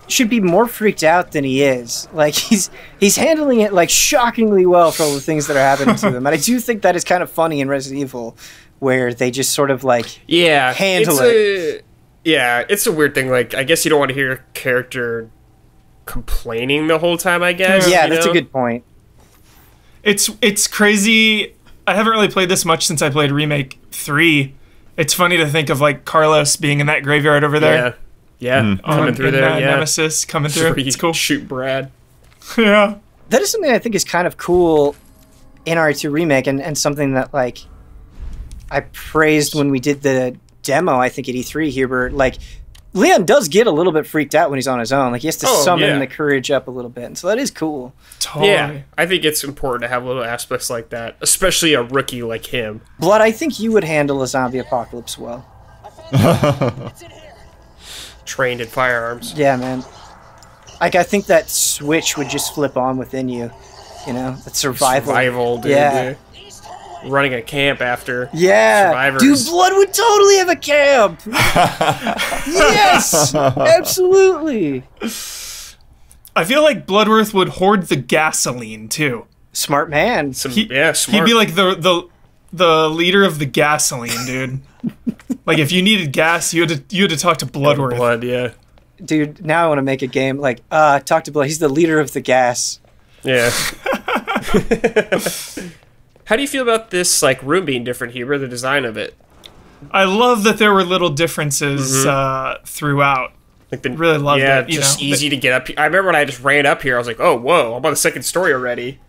should be more freaked out than he is. Like, he's handling it, like, shockingly well for all the things that are happening to him. And I do think that is kind of funny in Resident Evil, where they just sort of, like, Yeah. handle It's a weird thing. Like, I guess you don't want to hear a character complaining the whole time, I guess. yeah, you that's know? a good point. It's crazy. I haven't really played this much since I played Remake 3. It's funny to think of like Carlos being in that graveyard over there. Yeah. Yeah. Coming through in, there. Yeah. Nemesis coming through. Where you It's cool. Shoot Brad. Yeah. That is something I think is kind of cool in RE2 Remake, and something that, like, I praised when we did the demo, I think, at E3, Hubert. Like, Leon does get a little bit freaked out when he's on his own. Like, he has to summon yeah. the courage up a little bit, and so that is cool. Totally. Yeah. I think it's important to have little aspects like that, especially a rookie like him. Blood, I think you would handle a zombie apocalypse well. Trained in firearms. Yeah, man. Like, I think that switch would just flip on within you. You know? That survival. Survival, dude. Yeah. running a camp after. Yeah, Survivors. dude, Blood would totally have a camp. Yes, absolutely. I feel like Bloodworth would hoard the gasoline too. Smart man. Smart. He'd be like the leader of the gasoline, dude. Like if you needed gas, you had to talk to Bloodworth. Blood, yeah. Dude, now I want to make a game like talk to Blood. He's the leader of the gas. Yeah. How do you feel about this like room being different, Huber? The design of it. I love that there were little differences throughout. Like the, Really loved yeah, it. You just know? easy to get up. I remember when I just ran up here, I was like, "Oh, whoa! I'm on the second story already."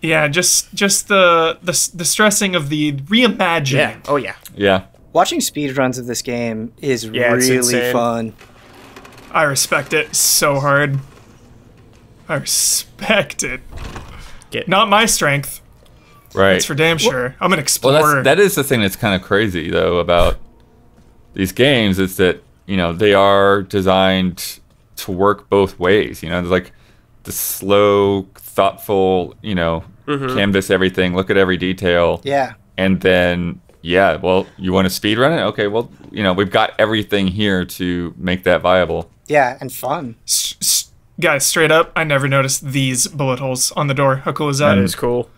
Yeah, just the stressing of the reimagining. Yeah. Oh yeah. Yeah. Watching speedruns of this game is Yeah, it's really insane. fun. I respect it so hard. I respect it. Not my strength. Right. That's for damn sure. I'm an Well, explorer. that is the thing that's kind of crazy though about these games is that they are designed to work both ways. There's like the slow, thoughtful, canvas everything, look at every detail. Yeah. And then, yeah, well, you want to speed run it? Okay, well, we've got everything here to make that viable. Yeah, and fun. Guys, straight up, I never noticed these bullet holes on the door. How cool is that? That is cool.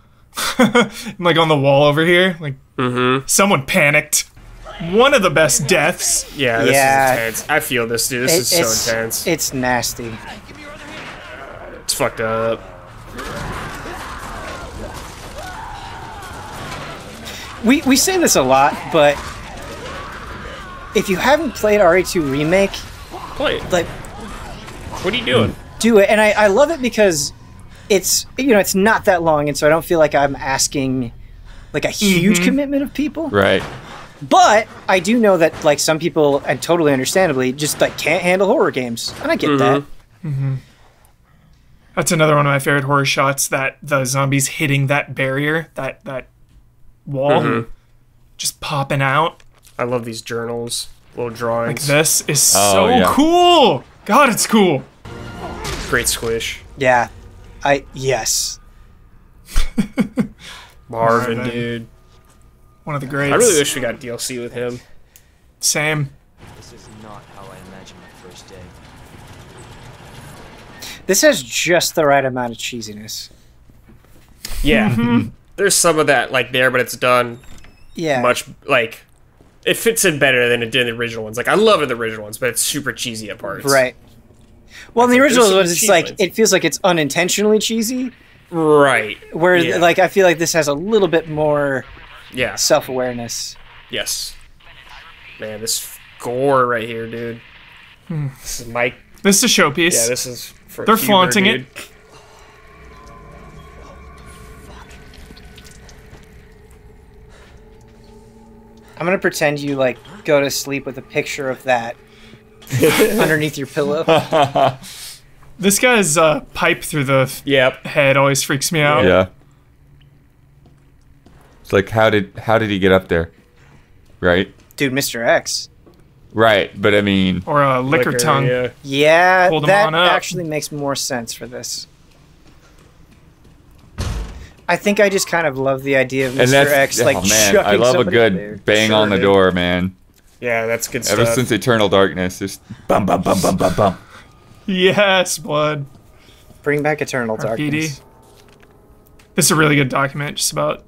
Like on the wall over here. Like someone panicked. One of the best deaths. Yeah, this Yeah. is intense. I feel this, dude. This is so intense. It's nasty. It's fucked up. We say this a lot, but if you haven't played RE2 Remake, Play it. like, What are you doing? do it. And I love it because it's it's not that long, and so I don't feel like I'm asking like a huge commitment of people. Right. But I do know that like some people, and totally understandably, just like can't handle horror games, and I get that. That's another one of my favorite horror shots, that the zombies hitting that barrier, that wall, just popping out. I love these journals, little Like drawings. this is Oh, so yeah. cool. God, it's cool. Great squish. Yeah, yes. Marvin, Marvin. dude. One of the greats. I really wish we got DLC with him. Same. This is not how I imagined my first day. This has just the right amount of cheesiness. Yeah. There's some of that like there, but it's done Yeah, much like it fits in better than it did in the original ones. Like I love it in the original ones, but it's super cheesy at parts. right. Well, in the There's original some ones, it's cheese like lines. it feels like it's unintentionally cheesy. Right. Where Yeah. like I feel like this has a little bit more Yeah. self-awareness. Yes. Man, this gore right here, dude. This is Mike. This is a showpiece. Yeah, this is for They're Huber, flaunting dude. it. I'm gonna pretend you like go to sleep with a picture of that underneath your pillow. This guy's pipe through the Yep. head always freaks me out. Yeah. It's like how did he get up there? Right? Dude, Mr. X. Right, but I mean, Or a liquor tongue. Yeah. Yeah, Pulled him that on up. actually makes more sense for this. I think I just kind of love the idea of and Mr. that's X like oh man, chucking I love a somebody there. good bang Sure, on the dude. door, man. Yeah, that's good Ever stuff. since Eternal Darkness, just bum bum bum bum bum bum. Yes, blood. Bring back Eternal RPD. Darkness. This is a really good document just about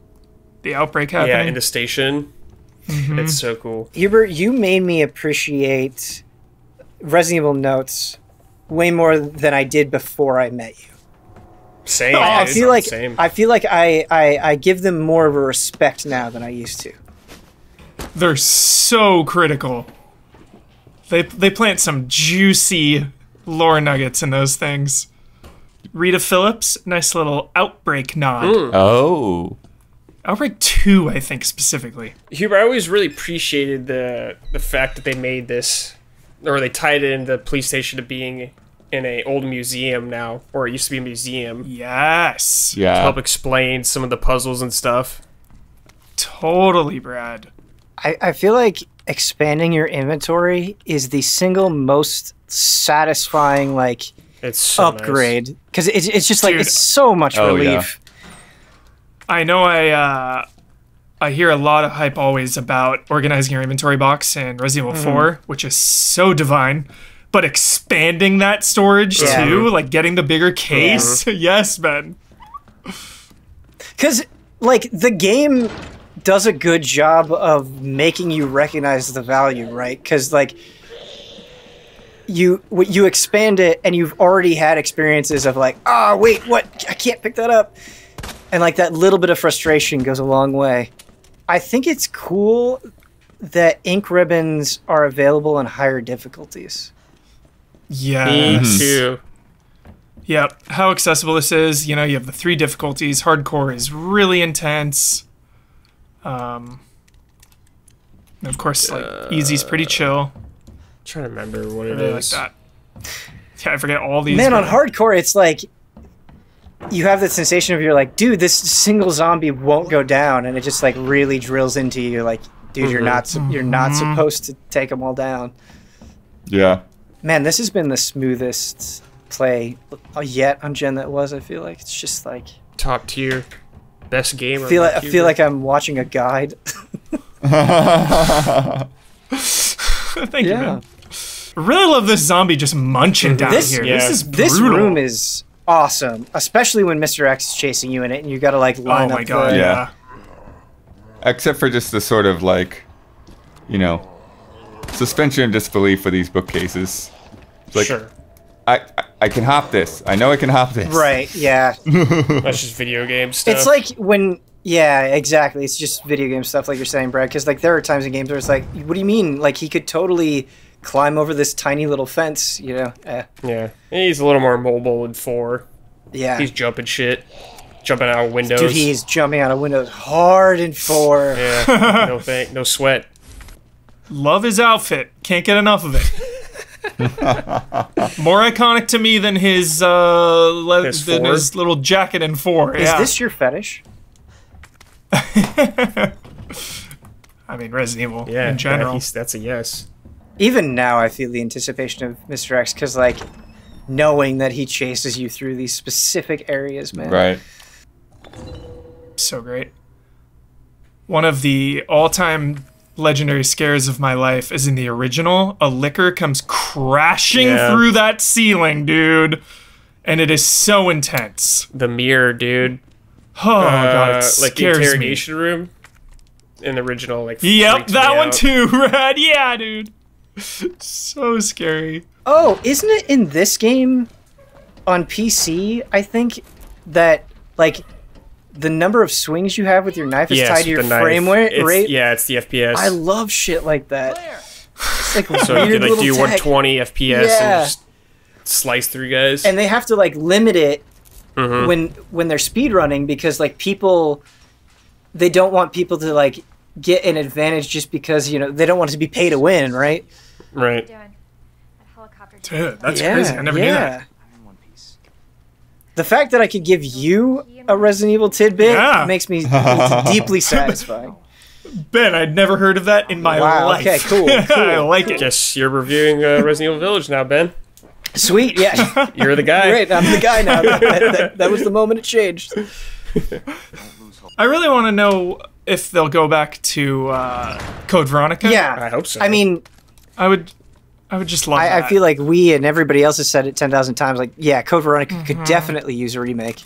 the outbreak happening. Yeah, in the station. It's so cool. Hubert, you made me appreciate Resident Evil Notes way more than I did before I met you. Same. I dude. feel like Same. I give them more of a respect now than I used to. They're so critical. They plant some juicy lore nuggets in those things. Rita Phillips, nice little Outbreak nod. Oh. Outbreak 2, I think, specifically. Huber, I always really appreciated the fact that they made this, or they tied it into the police station to being in a old museum now, or it used to be a museum, Yes. to Yeah. help explain some of the puzzles and stuff. Totally, Brad. I feel like expanding your inventory is the single most satisfying like It's so upgrade because it's just like Dude. it's so much Oh, relief. I know I hear a lot of hype always about organizing your inventory box in Resident Evil 4, which is so divine. But expanding that storage too, like getting the bigger case. Yes, man. Because, like, the game does a good job of making you recognize the value, right? Because, like, you expand it and you've already had experiences of like, oh, wait, what? I can't pick that up. And, like, that little bit of frustration goes a long way. I think it's cool that ink ribbons are available in higher difficulties. Yeah. Me too. Yep. How accessible this is. You know, you have the 3 difficulties. Hardcore is really intense. And of course, like, easy's pretty chill. Trying to remember what I it really is. like that. Yeah, I forget all these. Man, on but- hardcore, it's like you have that sensation of you're like, dude, this single zombie won't go down, and it just like really drills into you, like, dude, you're not supposed to take them all down. Yeah. Man, this has been the smoothest play yet on Gen that was. I feel like it's just like Top tier. Best game. I feel like I'm watching a guide. Thank you, man. I really love this zombie just munching down This- here. yeah. This is This brutal. room is awesome, especially when Mr. X is chasing you in it, and you got to like Oh line my up. god, the, yeah. Except for just the sort of like, you know, suspension of disbelief for these bookcases. It's like, Sure. I can hop this. I know I can hop this. Right? Yeah. That's just video game stuff. It's like when. Yeah, exactly. It's just video game stuff, like you're saying, Brad. Because like there are times in games where it's like, what do you mean? Like he could totally climb over this tiny little fence, you know? Yeah. He's a little more mobile in 4. Yeah. He's jumping shit. Jumping out of windows. Dude, he's jumping out of windows hard in 4. Yeah. No sweat. Love his outfit. Can't get enough of it. More iconic to me than his His than Ford? his little jacket in 4. Is this your fetish? I mean, Resident Evil Yeah. in general. That's a yes. Even now, I feel the anticipation of Mr. X because, like, knowing that he chases you through these specific areas, man. Right. So great. One of the all-time legendary scares of my life is in the original. A licker comes crashing through that ceiling, dude. And it is so intense. The mirror, dude. Oh, God, it like the scares me. interrogation room in the original, like Yep, freaks that me one out. too, Rad. Yeah, dude. So scary. Oh, isn't it in this game on PC, I think, that, like, the number of swings you have with your knife is Yes, tied to your the knife. frame rate? Yeah, it's the FPS. I love shit like that. It's like so weird you could like little do tech. 120 FPS Yeah. and just slice through guys. And they have to, like, limit it Mm-hmm. when they're speed running because, like, people, they don't want people to, like, get an advantage just because, you know, they don't want it to be pay to win, right? Right. Doing? That helicopter Dude, that's crazy. I never knew that. The fact that I could give you a Resident Evil tidbit Yeah. makes me deeply satisfying. Ben, I'd never heard of that in my Wow, life. okay, cool, I cool. like it. Guess you're reviewing Resident Evil Village now, Ben. Sweet, yeah. You're the guy. Great, I'm the guy now. That was the moment it changed. I really want to know if they'll go back to Code Veronica. Yeah. I hope so. I mean, I would just love that. I feel like we and everybody else has said it 10,000 times. Like, yeah, Code Veronica Mm-hmm. could definitely use a remake. You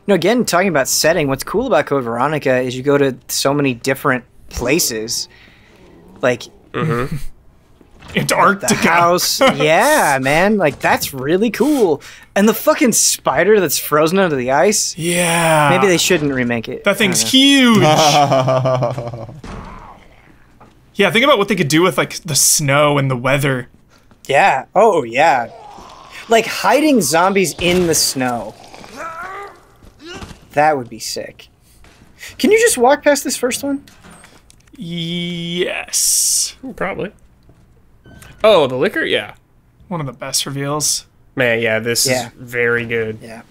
know, again, talking about setting, what's cool about Code Veronica is you go to so many different places. Like, Antarctica. the house. Yeah, man. Like, that's really cool. And the fucking spider that's frozen under the ice. Yeah. Maybe they shouldn't remake it. That thing's huge. Yeah, think about what they could do with like the snow and the weather. Yeah. Oh, yeah. Like, hiding zombies in the snow. That would be sick. Can you just walk past this first one? Yes. Probably. Oh, the liquor? Yeah. One of the best reveals. Man, yeah, this Yeah. is very good. Yeah.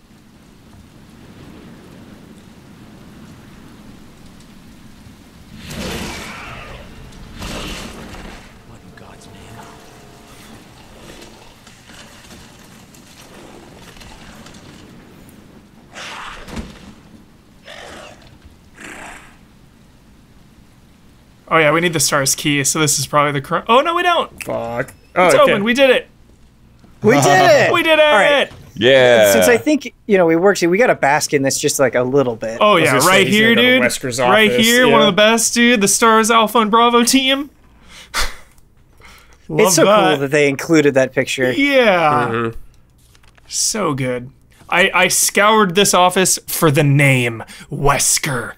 Oh yeah, we need the star's key, so this is probably the current. Oh no, we don't. Fuck. Oh, It's okay. open. We did it. We did it! We did it. All right. Yeah. Since I think, we worked here, we got to bask in this just like a little bit. Oh was yeah, gonna say, right he's here, gonna go to dude. Wesker's Right office, here, one yeah. of the best, dude. The Stars Alpha and Bravo team. Love It's so cool that they included that picture. Yeah. So good. I scoured this office for the name Wesker,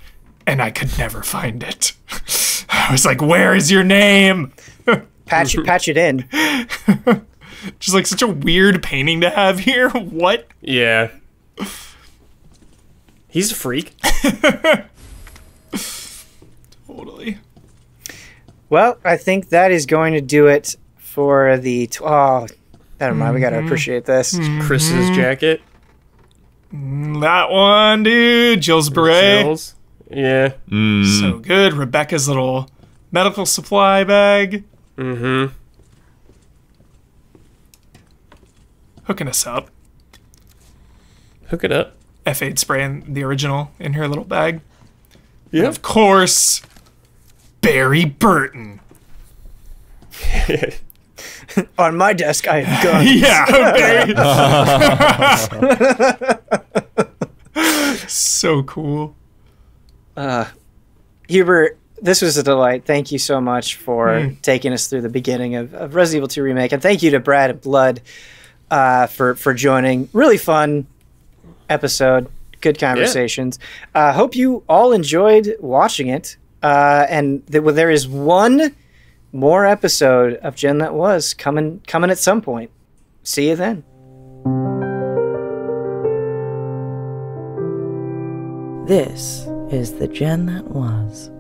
and I could never find it. I was like, where is your name? Patch it in. Just like such a weird painting to have here. What? Yeah. He's a freak. Totally. Well, I think that is going to do it for the... never mind. We got to appreciate this. Chris's jacket. That one, dude. Jill's beret. Chills. Yeah. So good. Rebecca's little medical supply bag. Mm-hmm. Hooking us up. Hook it up. F8 spray in the original in her little bag. Yeah. And of course, Barry Burton. On my desk, I have guns. Yeah, Barry. So cool. Hubert, this was a delight. Thank you so much for taking us through the beginning of Resident Evil 2 Remake. And thank you to Brad and Blood for joining. Really fun episode. Good conversations. Hope you all enjoyed watching it. And there is one more episode of Gen That Was coming at some point. See you then. This is the Gen That Was.